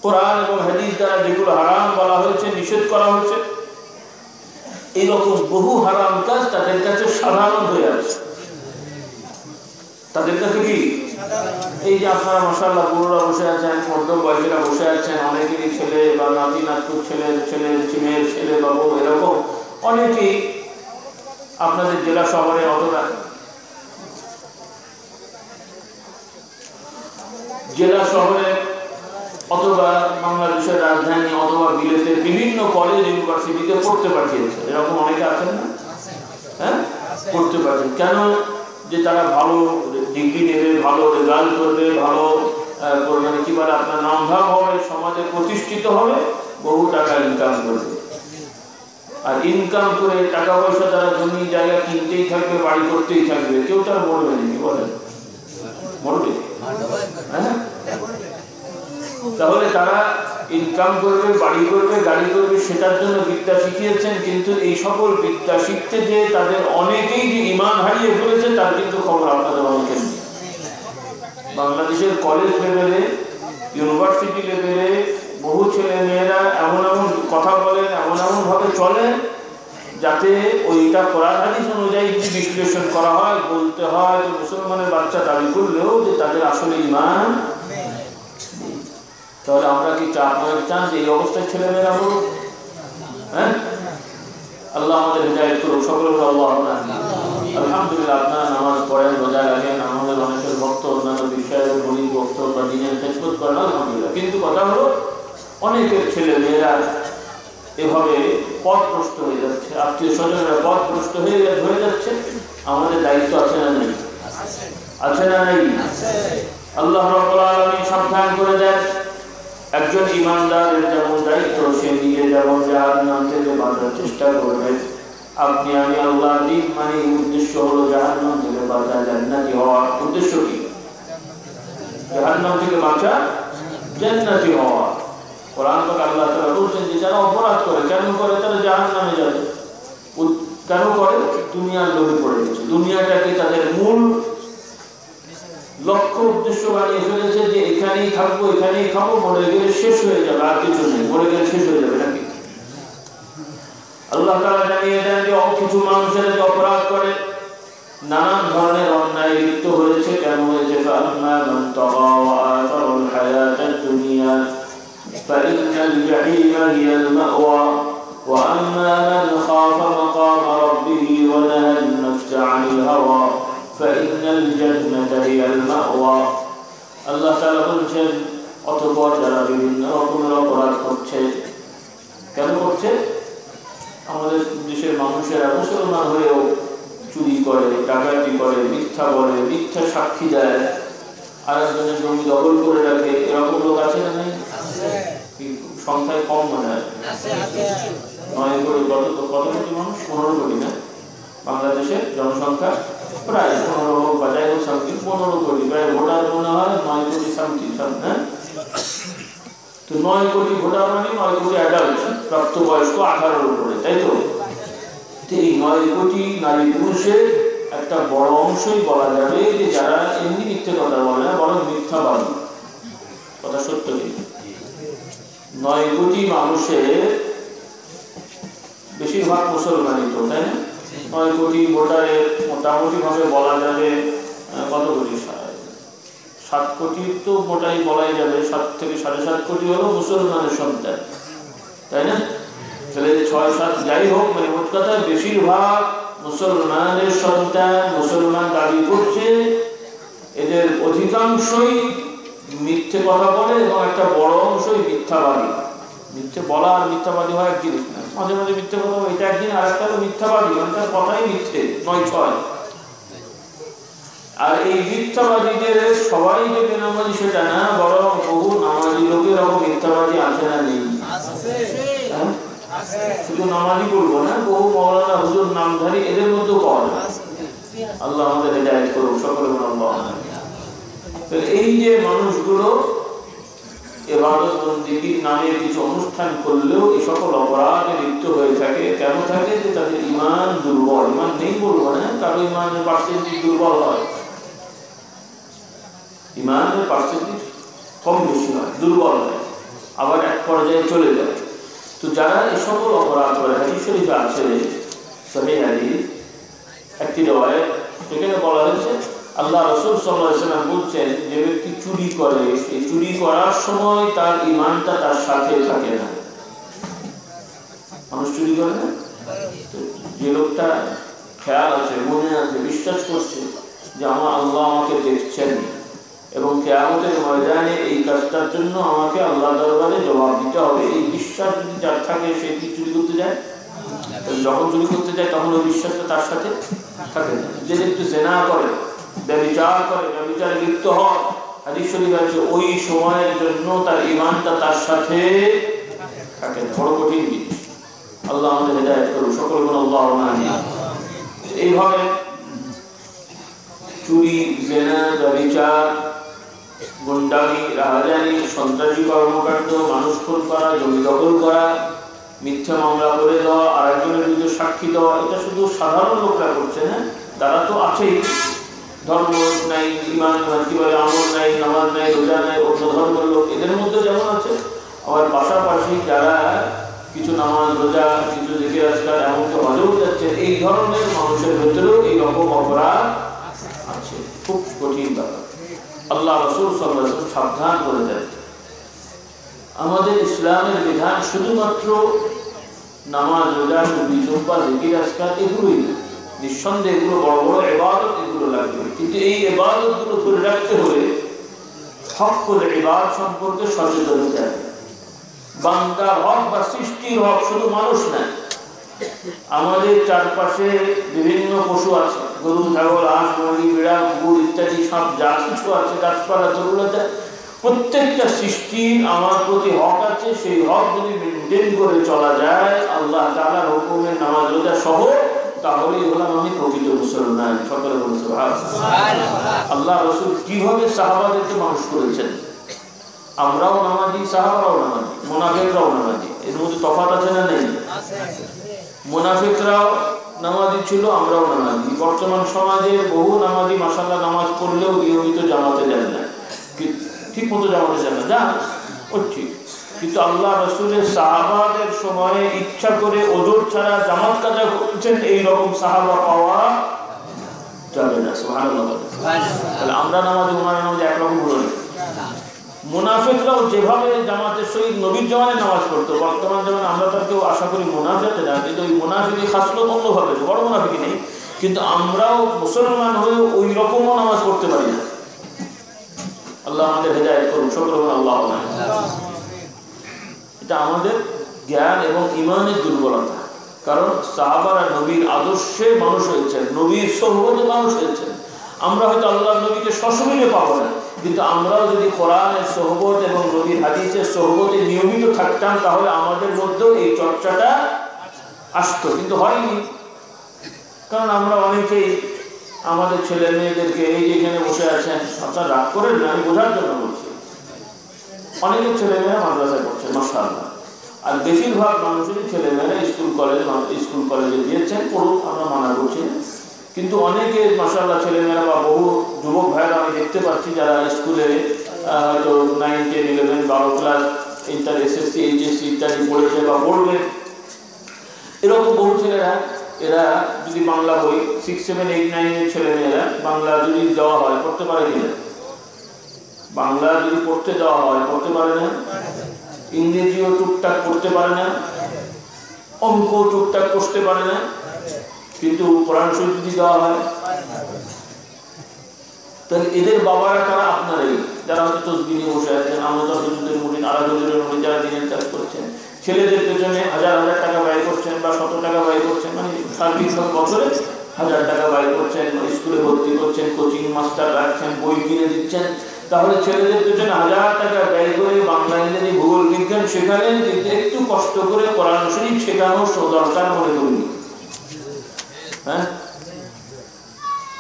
কোরআন এবং হাদিস দ্বারা যেগুলো হারাম বলা হয়েছে, নিষেধ করা হয়েছে, এইরকম বহু হারাম কাজ তাদের কাছে সাধারণ হয়ে আছে। তাদের কাছে কি এই যে আপনারা মাশাআল্লাহ বুড়োরা বসে আছেন, মধ্যম বয়সীরা বসে আছেন, অনেকেরই ছেলে বা নাতি নাতকুর ছেলের মেয়ের ছেলে বাবু, এরকম অনেকেই আপনাদের জেলা শহরে অথবা জেলা শহরে অথবা বাংলাদেশের রাজধানী অথবা বিলেতে বিভিন্ন কলেজ ইউনিভার্সিটিতে পড়তে পাঠিয়েছে। এরকম অনেকে আছেন না? হ্যাঁ, পড়তে পারছেন কেন? যে তারা ভালো ডিগ্রি নেবে, ভালো রেজাল্ট করবে, ভালো মানে কি বলে আপনার নামধাম হবে, সমাজে প্রতিষ্ঠিত হবে, বহু টাকা ইনকাম করবে। আর ইনকাম করে টাকা পয়সা তারা জমি জায়গা কিনতেই থাকবে, বাড়ি করতেই থাকবে, কেউ তার মরবে নাকি বলেন? মরবে? হ্যাঁ, তাহলে তারা ইনকাম করবে, বাড়ি করবে, গাড়ি করবে, সেটার জন্য বিদ্যা শিখিয়েছেন। কিন্তু এই সকল বিদ্যা শিখতে যে তাদের অনেকেই যে ঈমান হারিয়ে ফেলেছে, তার কিন্তু খবর আপনাদের অনেকের নেই। বাংলাদেশের কলেজ লেভেলে, ইউনিভার্সিটি লেভেলে বহু ছেলে মেয়েরা এমন এমন কথা বলেন, এমন এমন ভাবে চলেন, যাতে ওইটা কোরআন হাদিস অনুযায়ী যদি বিশ্লেষণ করা হয়, বলতে হয় যে মুসলমানের বাচ্চা দাবি করলেও যে তাদের আসলে ঈমান। তাহলে আমরা কি আপনারা চান যে এই অবস্থায় ছেলে মেয়েরা বলুক? হ্যাঁ, আল্লাহ আমাদের হিদায়াত করুক, সকলের আল্লাহ। আলহামদুলিল্লাহ, আপনারা নামাজ পড়েন, রোজা রাখেন, আমাদের অনেকের ভক্ত, অন্যান্য বিষয়ের গণিত ভক্ত বা দিনের খেদমত করেন, আলহামদুলিল্লাহ। কিন্তু কথা হলো অনেকের ছেলে মেয়েরা এভাবে পথভ্রষ্ট হয়ে যাচ্ছে, আত্মীয় স্বজনেরা পথভ্রষ্ট হয়ে যাচ্ছে। আমাদের দায়িত্ব আছে না নেই? আছে না নেই? আল্লাহ রাব্বুল আলামিন সাবধান করে দেন, একজন ঈমানদারের যেমন দায়িত্ব, সে নিজে যেমন জাহান্নাম থেকে বাঁচার চেষ্টা করবে। আপনি আমি আল্লাহর দিন মানে উদ্দেশ্য হলো জাহান্নাম থেকে বাঁচা, জান্নাতি হওয়া। উদ্দেশ্য কি? জাহান্নাম থেকে বাঁচা, জান্নাতি হওয়া। কোরআন পাক আল্লাহ তাআলা বলছেন যে যারা অপরাধ করে, কেন করে? তারা জাহান্নামে যাবে। কেন করে? দুনিয়ার লোভে পড়ে গেছে, দুনিয়াটাকে তাদের মূল লক্ষ্য উদ্দেশ্য বানিয়ে ফেলেছে, যে এখানেই থাকবো, এখানেই খাবো, মরে গেলে শেষ হয়ে যাবে, আর কিছু নেই, মরে গেলে শেষ হয়ে যাবে নাকি? আল্লাহ তাআলা জানিয়ে দেন যে কিছু মানুষেরা যে অপরাধ করে, নানান ধরনের অন্যায় লিপ্ত হয়েছে। কেন হয়েছে? ফাআম্মা মান তাগা ওয়া আসারাল হায়াতাদ দুনিয়া ফাইন্নাল জাহিমা হিয়াল মাওয়া ওয়া আম্মা মান খাফা মাকামা রাব্বিহি ওয়া নাহান নাফসা আনিল হাওয়া ফাইন্নাল জান্নাতা হিয়াল মাওয়া। আল্লাহ তাআলা বলেছেন, অতঃপর যারা বিভিন্ন রকমের অপরাধ করছে, কেন করছে? আমাদের দেশের মানুষেরা মুসলমান হয়েও চুরি করে, ডাকাতি করে, মিথ্যা বলে, মিথ্যা সাক্ষী দেয়, আর একজনের জমি দখল করে রাখে, এরকম লোক আছে না নেই? সংখ্যায় কম মনে হয়। 9 কোটি, কত কোটি মানুষ? 15 কোটি না? বাংলাদেশের জনসংখ্যা প্রায় 15 হোক বা যাই হোক সামথিং 15 কোটি, প্রায় ভোটার মনে হয় 9 কোটি সামথিং। হ্যাঁ, তো 9 কোটি ভোটার মানে 9 কোটি অ্যাডাল্ট, প্রাপ্তবয়স্ক 18-এর উপরে, তাই তো? এই 9 কোটি নারী পুরুষের একটা বড় অংশই বলা যাবে যে যারা এমনি মিথ্যে কথা বলে না, বরং মিথ্যাবাদী। কথা সত্য কি? 9 কোটি মানুষের বেশিরভাগ মুসলমানই তো, তাই না? 9 কোটি ভোটারের মোটামুটি ভাবে বলা যাবে কত কোটি? 7 কোটি তো মোটাই বলাই যাবে, 7 থেকে 7.5 কোটি হলো মুসলমানের সন্তান, তাই না? তাহলে 6-7 যাই হোক, মানে মোট কথা বেশিরভাগ মুসলমানের সন্তান, মুসলমান দাবি করছে। এদের অধিকাংশই মিথ্যে কথা বলে এবং একটা বড় অংশই মিথ্যাবাদী। মিথ্যে বলা আর মিথ্যাবাদী হয় এক জিনিস না। মাঝে মাঝে মিথ্যে কথা এটা একদিন, আর একটা হলো মিথ্যাবাদী, মানে তার কথাই মিথ্যে, 9-6। আর এই মিথ্যাবাদীদের সবাই যে বেনামাজি সেটা না, বরং বহু নামাজি লোকের মিথ্যাবাদী আছে না নেই? শুধু নামাজি বলবো না, বহু মাওলানা হুজুর নামধারী এদের মধ্যে কম। আল্লাহ আমাদের হিদায়াত করুক, সকলে বলুন আল্লাহ। এই যে মানুষগুলো ইবাদত বন্দেগীর নামে কিছু অনুষ্ঠান করলেও এই সকল অপরাধে লিপ্ত হয়ে থাকে। কেন থাকে? যে তাদের ঈমান দুর্বল। ঈমান নেই বলবো না, কারো ঈমানের পার্সেন্টেজ দুর্বল হয়, ঈমানের পার্সেন্টেজ কম বেশি হয়, দুর্বল হয়, আবার এক পর্যায়ে চলে যায়। তো যারা এই সকল অপরাধ করে, হাদিস শরীফে আছে সহিহ হাদিস একটি রওয়ায়াত, সেখানে বলা হয়েছে আল্লাহ রাসূল সাল্লাল্লাহু আলাইহি ওয়াসাল্লাম বলছেন, যে ব্যক্তি চুরি করে, এই চুরি করার সময় তার ঈমানটা তার সাথে থাকে না। মানুষ চুরি করে না, যে লোকটা খেয়াল আছে, মনে আছে, বিশ্বাস করছে যে আমার আল্লাহ আমাকে দেখছেন এবং কিয়ামতের ময়দানে এই কাজটার জন্য আমাকে আল্লাহ দরবারে জবাব দিতে হবে, এই বিশ্বাস যদি যার থাকে, সে কি চুরি করতে যায়? যখন চুরি করতে যায় তখন ওই বিশ্বাসটা তার সাথে থাকে না। যে একটু জেনা করে, ব্যভিচার করে, ব্যভিচারে লিপ্ত হয়, হাদিস শরীফে আছে ওই সময়ের জন্য তার ঈমানটা তার সাথে থাকে না। বড় কঠিন জিনিস। আল্লাহ আমাদের হেদায়েত করুন, সকল গুণ আল্লাহুম্মা আমিন। এইভাবে চুরি, জেনা, ব্যভিচার, গুন্ডামি, রাহাজানি, সন্ত্রাসী কর্মকাণ্ড, মানুষ খুন করা, জমি দখল করা, মিথ্যা মামলা করে দেওয়া, আরেকজনের বিরুদ্ধে সাক্ষী দেওয়া, এটা শুধু সাধারণ লোকরা করছে না, তারা তো আছেই। ধর্ম নাই, ঈমান কি বলে, আমল নাই, নামাজ নাই, রোজা নাই, অন্য ধর্মের লোক এদের মধ্যে যেমন আছে, আবার পাশাপাশি যারা কিছু নামাজ, রোজা, কিছু জিকির আজকার, এমনকি হজেও যাচ্ছে, এই ধরনের মানুষের ভেতরেও এই রকম অপরাধ আছে। খুব কঠিন ব্যাপার। আল্লাহ রাসূল সাল্লাল্লাহু আলাইহি ওয়াসাল্লাম সাবধান করে দেন। আমাদের ইসলামের বিধান শুধুমাত্র নামাজ, রোজা, টুপি, জুব্বা, জিকির আজকার এগুলোই না। নিঃসন্দেহে এগুলো বড় বড় ইবাদত, এগুলো লাগবে, কিন্তু এই ইবাদতগুলো ধরে রাখতে হলে হকুল ইবাদ সম্পর্কে সচেতন হতে হবে। বান্দার হক বা সৃষ্টির হক শুধু মানুষ না, আমাদের চারপাশে বিভিন্ন পশু আছে, গরু, ছাগল, হাঁস, মুরগি, বিড়াল, কুকুর ইত্যাদি সব যা কিছু আছে, গাছপালা, তরুলতা, প্রত্যেকটা সৃষ্টির আমার প্রতি হক আছে। সেই হক যদি মেনটেন করে চলা যায় আল্লাহ তাআলার হুকুমের নামাজ রোজা সহ, তাহলেই হলাম আমি প্রকৃত মুসলমান। সকলে বলুন সুবহানাল্লাহ। আল্লাহ রাসূল কিভাবে সাহাবাদেরকে মানুষ করেছেন। আমরাও নামাজি, সাহাবারাও নামাজি, মুনাফিকরাও নামাজি, এর মধ্যে তফাৎ আছে না নেই? মুনাফিকরাও নামাজি ছিল, আমরাও নামাজি। বর্তমান সমাজে বহু নামাজি মাশাআল্লাহ নামাজ পড়লেও নিয়মিত জামাতে যান না, ঠিক মতো জামাতে যান না, যান ও ঠিক, কিন্তু আল্লাহ রাসূলের সাহাবাদের সময়ে ইচ্ছা করে ওজর ছাড়া জামাত কাজা করছেন, এইরকম সাহাবা পাওয়া যাবে না। সুবহানাল্লাহ। তাহলে আমরা নামাজ, ওনার নামাজ একরকম হলো না। মুনাফিকরাও যেভাবে জামাতের সহিত নবীর জামানে নামাজ পড়তো, বর্তমান জামানে আমরা তার কেউ আশা করি মুনাফিক না, কিন্তু ওই মুনাফিকি খাসলত অন্যভাবে, বড় মুনাফিকি নেই, কিন্তু আমরাও মুসলমান হয়ে ওই রকমও নামাজ পড়তে পারি না। আল্লাহ আমাদের হেদায়েত করুন, সকল আল্লাহ। এটা আমাদের জ্ঞান এবং ঈমানের দুর্বলতা। কারণ সাহাবারা নবীর আদর্শে মানুষ হয়েছেন, নবীর সোহবতে মানুষ হয়েছেন। আমরা হয়তো আল্লাহর নবীকে সশরীরে পাবো না, কিন্তু আমরাও যদি কোরআনের সোহবত এবং নবীর হাদিসের সোহবতে নিয়মিত থাকতাম, তাহলে আমাদের মধ্যেও এই চর্চাটা আসতো, কিন্তু হয়নি। কারণ আমরা অনেকেই আমাদের ছেলে মেয়েদেরকে, এই যে এখানে বসে আছেন, আপনারা রাগ করেন না, আমি বোঝার জন্য বলছি, অনেকের ছেলেমেয়েরা মাদ্রাসায় পড়ছে মাশাআল্লাহ, আর বেশিরভাগ মানুষেরই ছেলেমেয়েরা স্কুল কলেজে দিয়েছেন, পড়ুক, আমরা মানা করছি, কিন্তু অনেকে মাশাআল্লাহ ছেলেমেয়েরা বা বহু যুবক ভাইরা আমি দেখতে পাচ্ছি যারা স্কুলে হয়তো 9, 10, 11, 12 ক্লাস, ইন্টার, এসএসসি, এইচএসসি ইত্যাদি পড়েছে বা পড়বে। এরকম বহু ছেলেরা, এরা যদি বাংলা বই 6, 7, 8, 9 এর ছেলেমেয়েরা বাংলা যদি দেওয়া হয় পড়তে পারে কিনা? বাংলা যদি পড়তে দেওয়া হয় পড়তে পারে না, ইংরেজিও টুকটাক পড়তে পারে না, অঙ্ক টুকটাক করতে পারে না, কিন্তু কোরআন শরীফ যদি দেওয়া হয়, তাহলে এদের বাবারা কারা? আপনারাই, যারা হয়তো তসবিহ নিয়ে বসে আছেন, আমরা হুজুরদের মুরিদ, আলাদা হুজুরের মুরিদ, যারা দিনের কাজ করছেন, ছেলেদের পেছনে হাজার হাজার টাকা ব্যয় করছেন বা 100 টাকা ব্যয় করছেন, মানে সার্বিক বছরে 1000 টাকা ব্যয় করছেন, স্কুলে ভর্তি করছেন, কোচিং মাস্টার রাখছেন, বই কিনে দিচ্ছেন, তাহলে ছেলেদের পেছনে 1000 টাকা ব্যয় করে বাংলা, ইংরেজি, ভূগোল, বিজ্ঞান শেখালেন, কিন্তু একটু কষ্ট করে কোরআন শরীফ শেখানো দরকার মনে করিনি। হ্যাঁ,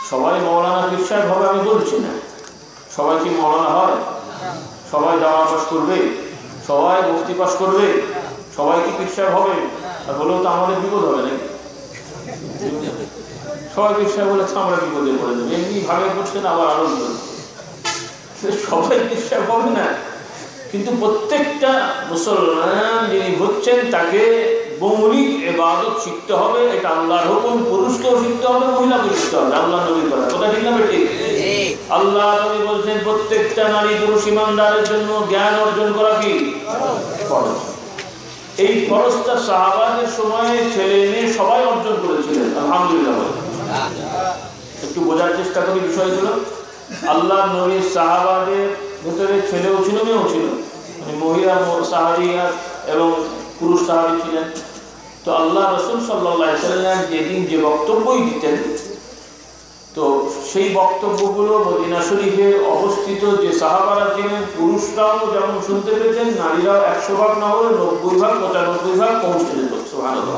সবাই মৌলানা পীর সাহেব হবে আমি বলছি না, সবাই কি মৌলানা হয়? সবাই দাওয়া পাস করবে, সবাই মুফতি পাস করবে, সবাই কি পীর সাহেব হবে? আর বলেও তো আমাদের বিপদ হবে নাকি? সবাই পীর সাহেব বলে আমরা বিপদে পড়ে যাবো, এমনি ভাগে করছেন আবার আরো বিপদ। সবাই পীর সাহেব হবে না, কিন্তু প্রত্যেকটা মুসলমান যিনি হচ্ছেন তাকে মৌলিক ইবাদত শিখতে হবে। এটা আল্লাহর হুকুম, পুরুষকেও শিখতে হবে, মহিলাকেও শিখতে হবে। আল্লাহ নবীর কথা, কথা ঠিক না বেঠিক? আল্লাহ নবী বলছেন প্রত্যেকটা নারী পুরুষ ইমানদারের জন্য জ্ঞান অর্জন করা কি ফরজ। এই ফরজটা সাহাবাদের সময় ছেলে মেয়ে সবাই অর্জন করেছিলেন, আলহামদুলিল্লাহ। একটু বোঝার চেষ্টা করি বিষয়গুলো। আল্লাহ নবী সাহাবাদের ভিতরে ছেলেও ছিল, মেয়েও ছিল, মানে মহিলা সাহাবী এবং পুরুষ সাহাবী ছিলেন। তো আল্লাহ রাসূল সাল্লাল্লাহু আলাইহি ওয়াসাল্লাম যেদিন যে বক্তব্যই দিতেন, তো সেই বক্তব্যগুলো মদিনা শরীফে অবস্থিত যে সাহাবারা ছিলেন, পুরুষরাও যেমন শুনতে পেতেন, নারীরাও 100 ভাগ না হলে 90 ভাগ 95 ভাগ পৌঁছে যেত। সুবহানাল্লাহ।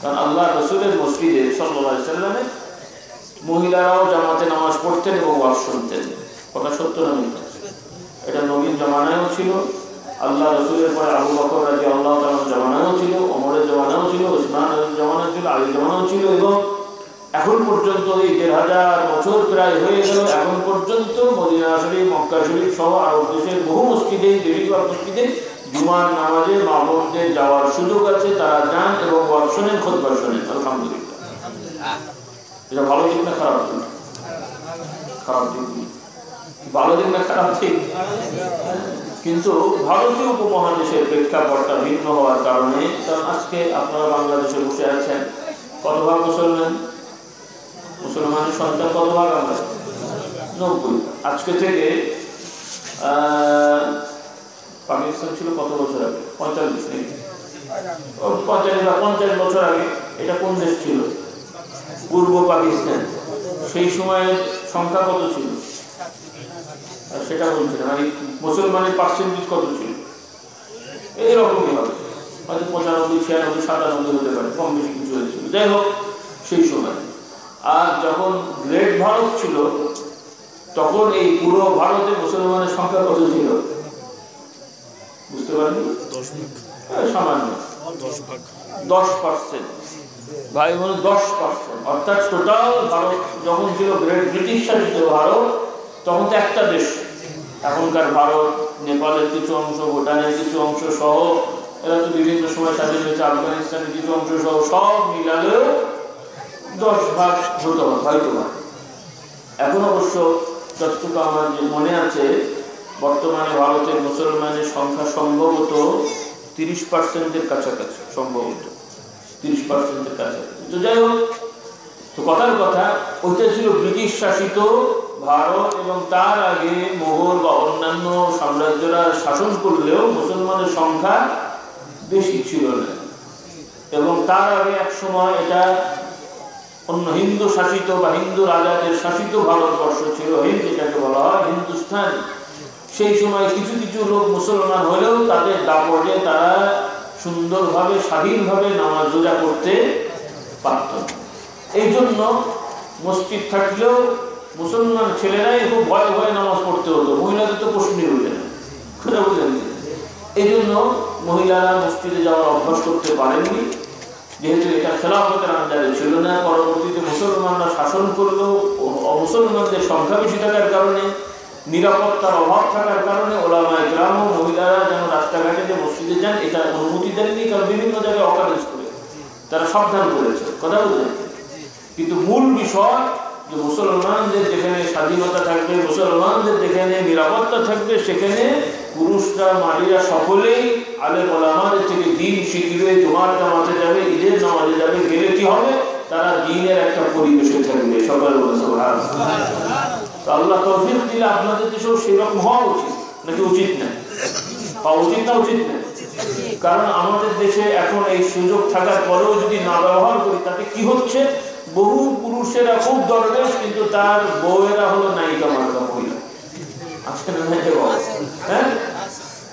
কারণ আল্লাহ রাসূলের মসজিদে সাল্লাল্লাহু আলাইহি ওয়াসাল্লামে মহিলারাও জামাতে নামাজ পড়তেন এবং ওয়াজ শুনতেন। কথা সত্য না মিথ্যা? এটা নবীর জামানায়ও ছিল, আল্লাহ রাসূলের পরে আবু বকর রাদিয়াল্লাহু তাআলার জামানায়ও ছিল, ওমরের জামানায়ও ছিল, উসমানের জামানায়ও ছিল, আলীর জামানায়ও ছিল, এবং এখন পর্যন্ত এই 1500 বছর প্রায় হয়ে গেল, এখন পর্যন্ত মদিনা শরীফ, মক্কা শরীফ সহ আরব দেশের বহু মসজিদে, বেশিরভাগ মসজিদে জুমার নামাজে মা বোনদের যাওয়ার সুযোগ আছে, তারা যান এবং ওয়াজ শোনেন, খুতবা শোনেন। আলহামদুলিল্লাহ। এটা ভালো দিক না খারাপ দিক? খারাপ দিক, ভালো দিক না খারাপ দিক? কিন্তু ভারতীয় উপমহাদেশের প্রেক্ষাপটটা ভিন্ন হওয়ার কারণে, কারণ আজকে আপনারা বাংলাদেশে বসে আছেন, কত ভাগ মুসলমান? মুসলমানের সংখ্যা কত ভাগ? আমরা 90। আজকে থেকে পাকিস্তান ছিল কত বছর আগে? 45 নাকি? 50 বছর আগে। এটা কোন দেশ ছিল? পূর্ব পাকিস্তান। সেই সময়ের সংখ্যা কত ছিল? সেটা বলছি না, মানে মুসলমানের পার্সেন্টেজ কত ছিল? এইরকমই হবে, হয়তো 95, 96, 97 হতে পারে, কম বেশি কিছু হয়েছিল। যাই হোক, সেই সময়। আর যখন গ্রেট ভারত ছিল, তখন এই পুরো ভারতে মুসলমানের সংখ্যা কত ছিল? বুঝতে পারেন? সামান্য 10%। ভাই বোন, 10%। অর্থাৎ টোটাল ভারত যখন ছিল ব্রিটিশ শাসিত ভারত, তখন তো একটা দেশ। এখনকার ভারত, নেপালের কিছু অংশ, ভুটানের কিছু অংশ সহ, এরা তো বিভিন্ন সময় স্বাধীন হয়েছে, আফগানিস্তানের কিছু অংশ সহ সব মিলালেও 10 ভাগ হতো হয়তো। এখন অবশ্য যতটুকু আমার মনে আছে, বর্তমানে ভারতের মুসলমানের সংখ্যা সম্ভবত 30%-এর কাছাকাছি, সম্ভবত 30%-এর কাছাকাছি। তো যাই হোক, তো কথার কথা, ওইটা ছিল ব্রিটিশ শাসিত ভারত, এবং তার আগে মোগল বা অন্যান্য সাম্রাজ্যরা শাসন করলেও মুসলমানের সংখ্যা বেশি ছিল না। এবং তার আগে এক সময় এটা অন্য হিন্দু শাসিত বা হিন্দু রাজাদের শাসিত ভারতবর্ষ ছিল, হিন্দ যেটাকে বলা হয়, হিন্দুস্তান। সেই সময় কিছু কিছু লোক মুসলমান হলেও তাদের দাপটে তারা সুন্দরভাবে স্বাধীনভাবে নামাজ রোজা করতে পারত। এই জন্য মসজিদ থাকলেও মুসলমান ছেলেরাই খুব ভয়ে ভয়ে নামাজ পড়তে হতো, মহিলাদের তো প্রশ্নই উঠে না। কথা বুঝলেন? এই জন্য মহিলারা মসজিদে যাওয়ার অভ্যাস করতে পারেননি, যেহেতু এটা খেলাফতের আন্ডারে ছিল না। পরবর্তীতে মুসলমানরা শাসন করলেও মুসলমানদের সংখ্যা বেশি থাকার কারণে, নিরাপত্তার অভাব থাকার কারণে ওলামায়ে কেরাম ও মহিলারা যেন রাস্তাঘাটে যে মসজিদে যান এটা অনুমতি দেননি, কারণ বিভিন্ন জায়গায় অকারেজ করে তারা সাবধান করেছে। কথা বুঝলেন? কিন্তু মূল বিষয় যে মুসলমানদের যেখানে স্বাধীনতা থাকবে, মুসলমানদের যেখানে নিরাপত্তা থাকবে, সেখানে পুরুষরা নারীরা সকলেই আলেম ওলামাদের থেকে দ্বীন শিখবে, জুমার জামাতে যাবে, ঈদের নামাজে যাবে, গেলে কি হবে? তারা দ্বীনের একটা পরিবেশে থাকবে। সকাল বলে সুবহানাল্লাহ। আল্লাহ তৌফিক দিলে আপনাদের দেশেও সেরকম হওয়া উচিত, নাকি উচিত না? হওয়া উচিত না উচিত না? কারণ আমাদের দেশে এখন এই সুযোগ থাকার পরেও যদি না ব্যবহার করি, তাতে কি হচ্ছে? বহু পুরুষেরা খুব দরবেশ, কিন্তু তার বউয়েরা হলো নায়িকা মার্কা মহিলা। আজকে হ্যাঁ,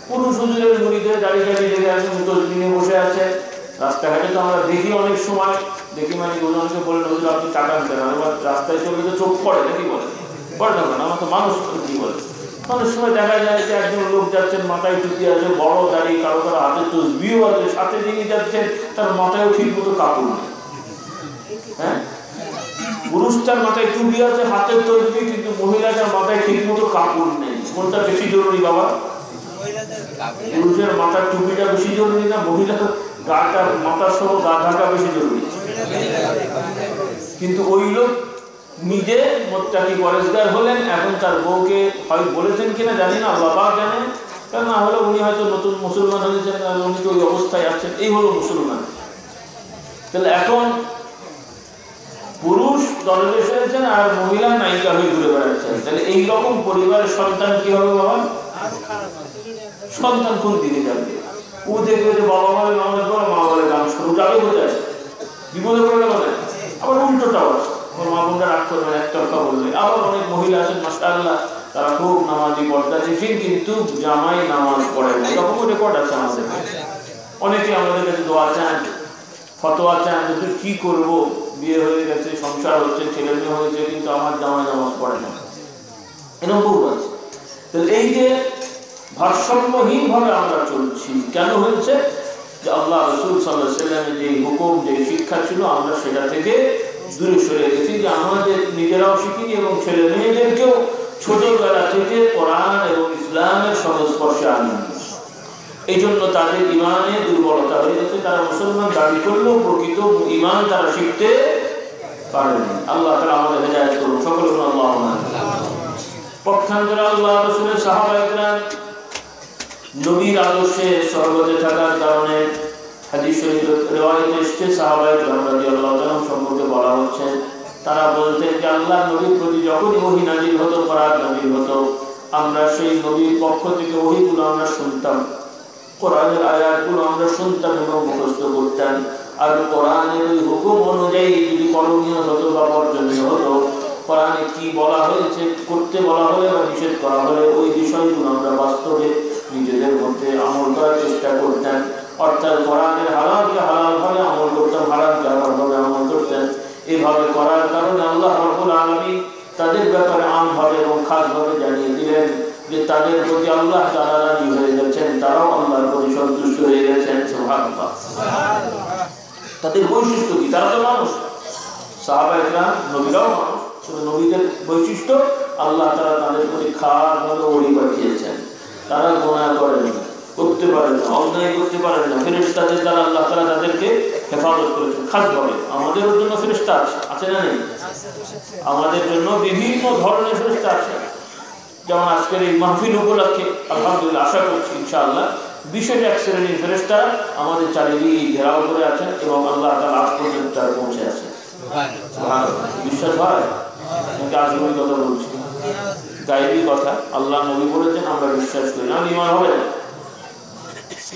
পুরুষ হুজুরের মুড়িদের দাঁড়িয়ে দাঁড়িয়ে দেখে একজন তসবিহে বসে আছে। রাস্তাঘাটে তো আমরা দেখি, অনেক সময় দেখি, মানে দুজনকে বললেন হুজুর আপনি টাকা আনতেন, আমার রাস্তায় চললে তো চোখ পড়ে নাকি? বলে পড়ে না, কেন? আমার তো মানুষ কি বলে অনেক সময় দেখা যায় যে একজন লোক যাচ্ছেন, মাথায় টুপি আছে, বড় দাড়ি, কারো কারো হাতে তসবিও আছে, সাথে যিনি যাচ্ছেন তার মাথায়ও ঠিক মতো কাপড় নেই। হ্যাঁ, পুরুষটার মাথায় টুপি আছে, হাতের তসবি, কিন্তু মহিলাটার মাথায় ঠিক মতো কাপড় নেই। কোনটা বেশি জরুরি বাবা? পুরুষের মাথার টুপিটা বেশি জরুরি না মহিলার গাটা মাথার সহ গা ঢাকা বেশি জরুরি? কিন্তু ওই লোক নিজে মোত্তাকি পরেশগার হলেন, এখন তার বউকে হয় বলেছেন কিনা জানি না, বাবা জানে, কারণ না হলে উনি হয়তো নতুন মুসলমান হয়েছেন, উনি তো ওই অবস্থায় আছেন, এই হলো মুসলমান। তাহলে এখন পুরুষ দরবেশ হয়েছেন আর মহিলা নায়িকা হয়ে ঘুরে বেড়াচ্ছেন, তাহলে এইরকম পরিবারের সন্তান কি হবে বাবা? সন্তান কোন দিকে যাবে? ও দেখবে যে বাবা বলে নামাজ পড়ো, মা বলে গান শুরু, যাবে বোঝায় বিপদে পড়ে বলে। আবার উল্টোটাও আছে, মা বোনরা রাগ করবেন একতরফা বলবে। আবার অনেক মহিলা আছেন মাশাআল্লাহ, তারা খুব নামাজি পর্দাশীল, কিন্তু জামাই নামাজ পড়ে না, এরকম রেকর্ড আছে আমাদের। অনেকে আমাদের কাছে দোয়া চান, ফতোয়া চান, যে কি করব, বিয়ে হয়ে গেছে, সংসার হচ্ছে, ছেলে মেয়ে হয়েছে, কিন্তু আমার জামাই নামাজ পড়ে না, এরকম আছে। তো এই যে ভারসাম্যহীন ভাবে আমরা চলছি, কেন হয়েছে? যে আল্লাহ রাসূল সাল্লাল্লাহু আলাইহি ওয়াসাল্লামের যে হুকুম, যে শিক্ষা ছিল, আমরা সেটা থেকে দূরে সরে গেছি, যে আমাদের নিজেরাও শিখিনি এবং ছেলে মেয়েদেরকেও ছোটবেলা থেকে কোরআন এবং ইসলামের সংস্পর্শে আনি। এই জন্য তাদের ইমানে দুর্বলতা হয়ে গেছে, তারা মুসলমান দাবি করলেও প্রকৃত ইমান তারা শিখতে পারেনি। আল্লাহ তাআলা আমাদের হেদায়েত করুন, সকলে বলুন আল্লাহুম্মা আমিন। পক্ষান্তরে আল্লাহ রাসূলের সাহাবায়ে কেরাম নবীর আদর্শে সর্বদা থাকার কারণে হাদিস শরীফে রওয়ায়াত এসেছে, সাহাবায়ে কেরাম রাদিয়াল্লাহু তাআলা সম্পর্কে বলা হচ্ছে, তারা বলতেন যে আল্লাহর নবীর প্রতি যখনই ওহী নাযিল হতো, কোরআন নাযিল হতো, আমরা সেই নবীর পক্ষ থেকে ওহীগুলো আমরা শুনতাম, কোরআনের আয়াতগুলো আমরা শুনতাম এবং মুখস্থ করতাম। আর কোরআনের ওই হুকুম অনুযায়ী যদি করণীয় হতো বা বর্জনীয় হতো, কোরআনে কি বলা হয়েছে, করতে বলা হলে বা নিষেধ করা হলে, ওই বিষয়গুলো আমরা বাস্তবে নিজেদের মধ্যে আমল করার চেষ্টা করতেন। অর্থাৎ কোরআনের হালালকে হালাল ভাবে আমল করতাম, হারামকে হারাম ভাবে আমল করতেন। এইভাবে করার কারণে আল্লাহ রাব্বুল আলামিন তাদের ব্যাপারে আমভাবে এবং খাসভাবে জানিয়ে দিলেন যে তাদের প্রতি আল্লাহ তাআলা রাজি হয়ে গেছেন, তারাও আল্লাহর প্রতি সন্তুষ্ট হয়ে গেছেন। সুবহানাল্লাহ। তাদের বৈশিষ্ট্য কি? তারা তো মানুষ, সাহাবায়ে কেরাম নবীরাও মানুষ, নবীদের বৈশিষ্ট্য আল্লাহ তাআলা তাদের প্রতি খাসভাবে ওহী পাঠিয়েছেন। তারা গুনাহ করেন না, করতে পারেন না, অন্যায় করতে পারেন না, ফেরেশতাদের দ্বারা আল্লাহ তাআলা তাদেরকে হেফাজত করেছেন খাসভাবে। আমাদের জন্য ফেরেশতা আছে না নেই? আমাদের জন্য বিভিন্ন ধরনের ফেরেশতা আছে। যেমন আজকের এই মাহফিল উপলক্ষে আলহামদুলিল্লাহ আশা করছি ইনশাআল্লাহ বিশেষ এক শ্রেণীর ফেরেশতা আমাদের চারিদিকে ঘেরাও করে আছেন এবং আল্লাহ তাআলা আজ পর্যন্ত তারা পৌঁছে আছে। বিশ্বাস হয় নাকি আজগুবি কথা বলছি? গায়েবী কথা, আল্লাহ নবী বলেছেন, আমরা বিশ্বাস করি না, ঈমান হবে না।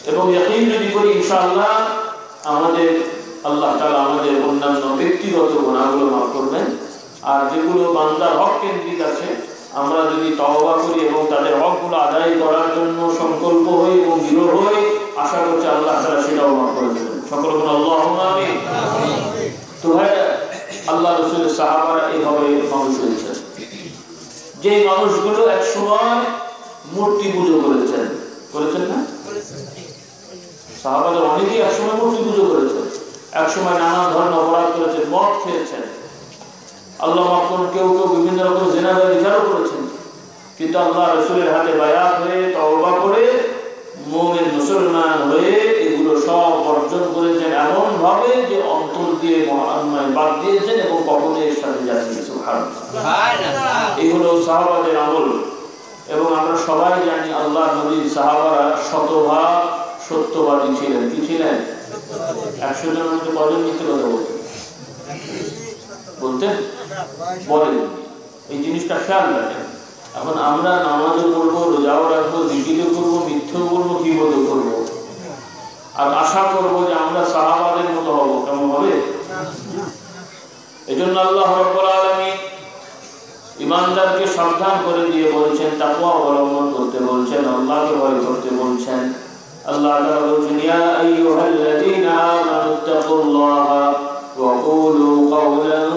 এবং ইয়াকিন যদি করি ইনশাআল্লাহ আমাদের আল্লাহ তাআলা আমাদের অন্যান্য ব্যক্তিগত গুনাহগুলো মাফ করবেন। আর যেগুলো বান্দার হক কেন্দ্রিক আছে, আমরা যদি তওবা করি এবং তাদের হকগুলো আদায় করার জন্য সংকল্প হই এবং দৃঢ় হই, আশা করছি আল্লাহ তাআলা সেটাও মাফ করে দেবেন। সকলে বলুন আল্লাহুম্মা আমিন। তো ভাই, আল্লাহ রাসূলের সাহাবারা এইভাবে মানুষ হয়েছে, যে মানুষগুলো একসময় মূর্তি পুজো করেছেন না? সাহাবাদের অনেকেই একসময় মূর্তি পুজো করেছেন, একসময় নানা ধরনের অপরাধ করেছেন, মদ খেয়েছেন, আল্লাহ মাফ করুন, কেউ কেউ বিভিন্ন রকম জিনার বিচারও করেছেন। কিন্তু আল্লাহ রাসূলের হাতে বায়াত হয়ে তওবা করে মুমিন মুসলমান হয়ে এগুলো সব বর্জন করেছেন, এমন ভাবে যে অন্তর দিয়ে মহান্যায় বাদ দিয়েছেন এবং কখনো এর সাথে যাননি। সুবহানাল্লাহ। এই হলো সাহাবাদের আমল। এবং আমরা সবাই জানি আল্লাহ নবীর সাহাবারা শতভাগ সত্যবাদী ছিলেন। কি ছিলেন? 100 জনের মধ্যে কজন মিথ্যে কথা বলতেন? বলেন। এই জিনিসটা খেয়াল রাখেন। এখন আমরা নামাজও পড়বো, রোজাও রাখবো, জিকিরও করবো, মিথ্যেও বলবো, গীবতও করবো, আর আশা করবো যে আমরা সাহাবাদের মতো হবো, কেমন হবে? এজন্য আল্লাহ রাব্বুল আলামিন ইমানদারকে সাবধান করে দিয়ে বলছেন, তাকওয়া অবলম্বন করতে বলছেন, আল্লাহকে ভয় করতে বলছেন। আল্লাহ তাআলা বলছেন, ইয়া আইয়ুহাল্লাযীনা আমানুত্তাকুল্লাহা ওয়া কুলু কাওলান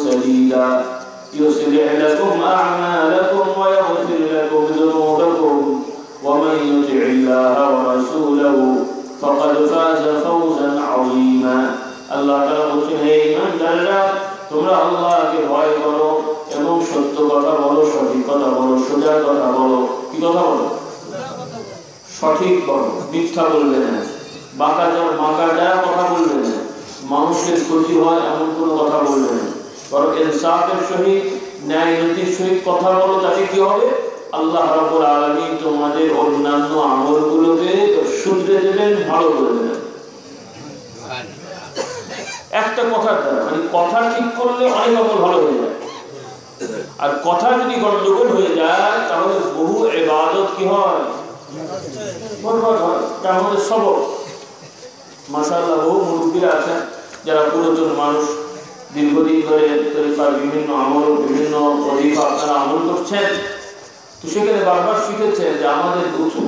সাদীদা ইউসলিহ লাকুম আ'মালাকুম ওয়া ইয়াগফির লাকুম ফাজ ফাওজান আযীমা। আল্লাহ তাআলা বলেন, হে ঈমানদাররা, তোমরা আল্লাহকে ভয় করো এবং সত্য কথা বলো, সঠিক কথা বলো, সোজা কথা বলো। কি কথা বলো? সঠিক বলো, মিথ্যা বলবে না, বাঁকা কথা বলবে না, মানুষের ক্ষতি হয় এমন কোনো কথা বলবে না। বরং ইনসাফের সহিত, ন্যায় নীতির সহিত কথা বলো। তাতে কি হবে? আল্লাহ রাব্বুল আলামিন তোমাদের অন্যান্য আমলগুলোকে শুধরে দেবেন, ভালো করে দেবেন। একটা কথার দ্বারা, মানে কথা ঠিক করলে অনেক আমল ভালো হয়ে যায়। আর কথা যদি গন্ডগোল হয়ে যায় তাহলে বহু ইবাদত কি হয়? বরবাদ হয়। আমাদের সবক মাশাআল্লাহ বহু মুরব্বীরা আছেন যারা পুরাতন মানুষ, দীর্ঘদিন ধরে তরিকার বিভিন্ন আমল, বিভিন্ন ওজিফা আপনারা আমল করছেন। তো সেখানে বারবার শিখেছেন যে আমাদের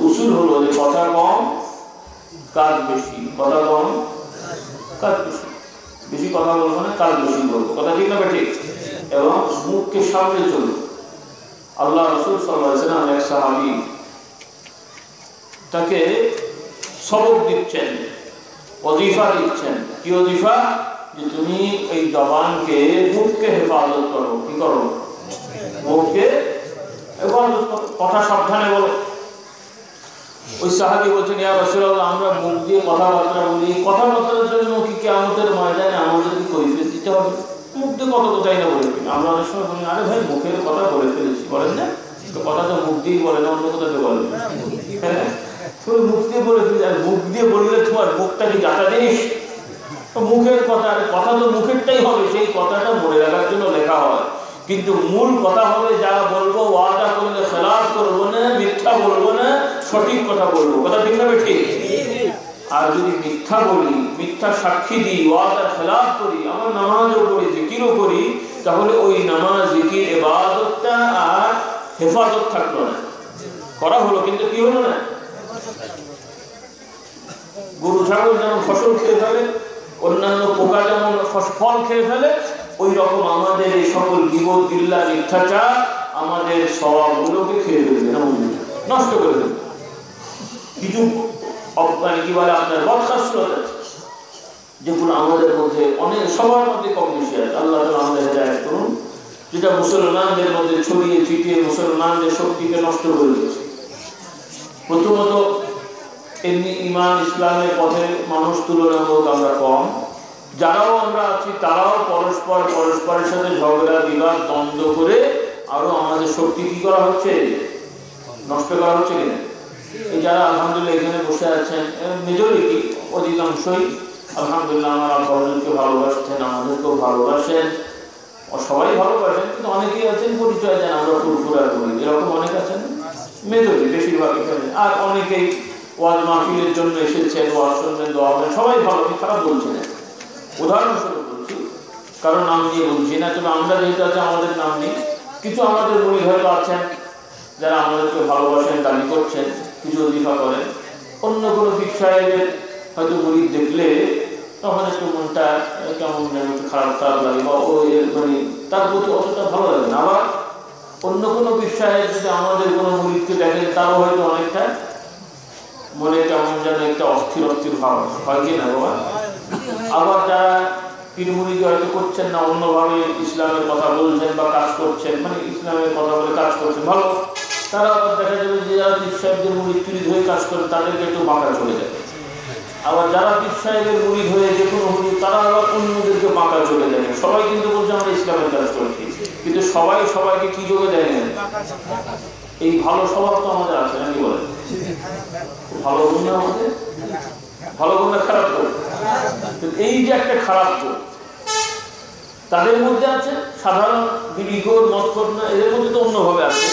উসুল হলো যে কথা কম কাজ বেশি, কথা কম কাজ বেশি, বেশি কথা বলবো না, কাজ বেশি বলবো। কথা ঠিক না ঠিক? এবং মুখকে সামনে চলবে। আল্লাহ রাসূল সাল্লাল্লাহু আলাইহি ওয়াসাল্লাম এক সাহাবী তাকে সবক দিচ্ছেন, ওজিফা দিচ্ছেন। কি ওজিফা? যে তুমি এই জবানকে, মুখকে হেফাজত করো। কি করো? মুখকে হেফাজত করো, কথা সাবধানে বলো। ওই সাহাবী বলছেন, ইয়া রাসূলুল্লাহ, আমরা মুখ দিয়ে কথাবার্তা বলি, কথাবার্তার জন্য কি কিয়ামতের ময়দানে আমাদের কি কৈফিয়ত দিতে হবে? মুখ দিয়ে কত কথাই না বলে ফেলি। আমরা অনেক সময় বলি, আরে ভাই মুখের কথা বলে ফেলেছি, বলেন না? তো কথা তো মুখ দিয়েই বলে না, অন্য কোথাতে বলে। হ্যাঁ, তুমি মুখ দিয়ে বলে ফেলি। আর মুখ দিয়ে বললে তোমার মুখটা কি জাতা জিনিস? মুখের কথা, কথা তো মুখেরটাই হবে, সেই কথাটা মনে রাখার জন্য লেখা হয়। কিন্তু মূল কথা হবে যা বলবো, ওয়াদা করলে খেলাফ করবো না, মিথ্যা বলবো না, সঠিক কথা বলবো। কথা ঠিক না ঠিক? আর যদি মিথ্যা বলি, মিথ্যা সাক্ষী দিই, ওয়াদার খেলাফ করি, আমার নামাজও করি, জিকিরও করি, তাহলে ওই নামাজ, জিকির, ইবাদতটা আর হেফাজত থাকলো না। করা হলো কিন্তু কি হলো না? গরু ছাগল যেমন ফসল খেয়ে ফেলে, অন্যান্য পোকা যেমন ফল খেয়ে ফেলে, ওই রকম আমাদের এই সকল গীবত, গিল্লা, মিথ্যাচার আমাদের সওয়াবগুলোকে খেয়ে ফেলবে, নষ্ট করে দেবে। কিছু কি বলে আপনার বদখাসলত আছে, যেগুলো আমাদের মধ্যে অনেক, সবার মধ্যে কম বেশি আছে। আল্লাহ তাআলা আমাদের হেদায়েত করুন। যেটা মুসলমানদের মধ্যে ছড়িয়ে ছিটিয়ে মুসলমানদের শক্তিকে নষ্ট করে দিয়েছে। প্রথমত এমনি ঈমান ইসলামের পথে মানুষ তুলনামূলক আমরা কম। যারাও আমরা আছি তারাও পরস্পরের সাথে ঝগড়া, বিবাদ, দ্বন্দ্ব করে আরো আমাদের শক্তি কি করা হচ্ছে? নষ্ট করা হচ্ছে কিনা? এই যারা আলহামদুলিল্লাহ এখানে বসে আছেন, মেজরিটি, অধিকাংশই আলহামদুলিল্লাহ আমার আব্বাকে ভালোবাসছেন, আমাদেরকেও ভালোবাসেন, সবাই ভালোবাসেন। কিন্তু অনেকেই আছেন পরিচয় দেন আমরা ফুরফুরা করি, এরকম অনেক আছেন, মেজরিটি, বেশিরভাগ এখানে। আর অনেকেই ওয়াজ মাহফিলের জন্য এসেছেন, ওয়াজ শুনবেন, দোয়া করেন, সবাই ভালো, খারাপ বলছি না, উদাহরণস্বরূপ বলছি, কারণ নাম নিয়ে বলছি না। তবে আমরা যেহেতু আছে আমাদের নাম নেই, কিছু আমাদের মুরিদ হয়তো আছেন যারা আমাদেরকে ভালোবাসেন, দাবি করছেন, কিছু ওজিফা করেন। অন্য কোনো পীর সাহেবের হয়তো মুরিদ দেখলে তখন একটু মনটা কেমন যেন একটু খারাপ লাগে, বা ও মানে তার প্রতি অতটা ভালো লাগে না। আবার অন্য কোনো পীর সাহেব যদি আমাদের কোনো মুরিদকে দেখেন, তারও হয়তো অনেকটা মনে কেমন যেন একটা অস্থির ভাব হয় কি না বাবা? আবার যারা পীর মুরিদ হয়তো করছেন না, অন্যভাবে ইসলামের কথা বলছেন বা কাজ করছেন, মানে ইসলামের কথা বলে কাজ করছেন ভালো, তারা আবার দেখা যাবে যে যারা পীর সাহেবদের মুরিদ টুরিদ হয়ে কাজ করে তাদেরকে একটু বাঁকা চলে যায়। আবার যারা পীর সাহেবের মুরিদ হয়ে যে কোনো মুরিদ, তারা আবার অন্যদেরকে বাঁকা চলে যায়। সবাই কিন্তু বলছে আমরা ইসলামের কাজ করছি, কিন্তু সবাই সবাইকে কি যোগে দেয় না। এই ভালো স্বভাব তো আমাদের আছে নাকি বলেন? ভালো গুণ আমাদের, ভালো গুণ খারাপ গুণ। এই যে একটা খারাপ গুণ তাদের মধ্যে আছে, সাধারণ বিড়িখোর, মদখোর না, এদের মধ্যে তো অন্যভাবে আছে।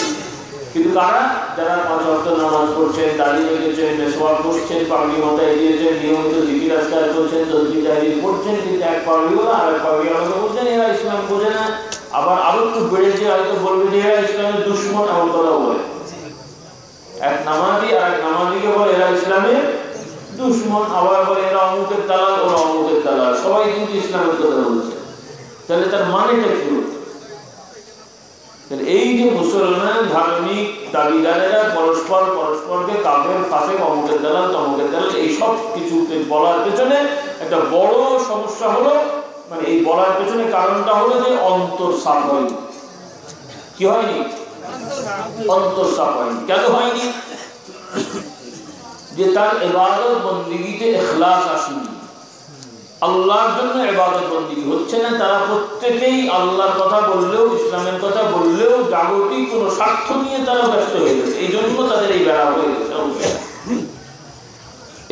কিন্তু কারা? যারা 5 ওয়াক্ত নামাজ পড়ছেন, দাঁড়িয়ে রেখেছেন, মেসওয়াক করছেন, পাগড়ি মাথায় দিয়েছেন, নিয়মিত জিকির আজকার করছেন, তসবিহ তাহলিল পড়ছেন, কিন্তু এক পাগড়িওয়ালা আর এক পাগড়িওয়ালাকে বলছেন এরা ইসলাম বোঝে না। আবার আরো একটু বেড়ে যে হয়তো বলবে যে এরা ইসলামের দুশমন, এমন কথা বলে। এক নামাজি আর এক নামাজিকে বলে এরা ইসলামের দুশমন, আবার বলে এরা অমুকের দালাল, ওরা অমুকের দালাল। সবাই কিন্তু ইসলামের কথা বলছে, তাহলে তার মানেটা কি? এই যে মুসলমান ধার্মিক দাবিদারেরা পরস্পরকে কাফের ফাসেক অমুকের দালাল তমুকের দালাল এইসব কিছু বলার পেছনে একটা বড় সমস্যা হলো, মানে এই বলার পেছনে কারণটা হলো যে অন্তর সাফ হয়নি। কি হয়নি? অন্তর সাফ হয়নি। কেন হয়নি? যে তার ইবাদত বন্দেগীতে ইখলাস আসেনি, আল্লাহর জন্য ইবাদত বন্দেগী হচ্ছে না। তারা প্রত্যেকেই আল্লাহর কথা বললেও, ইসলামের কথা বললেও জাগতিক কোনো স্বার্থ নিয়ে তারা ব্যস্ত হয়ে গেছে। এই জন্য তাদের এই বেড়া হয়ে গেছে।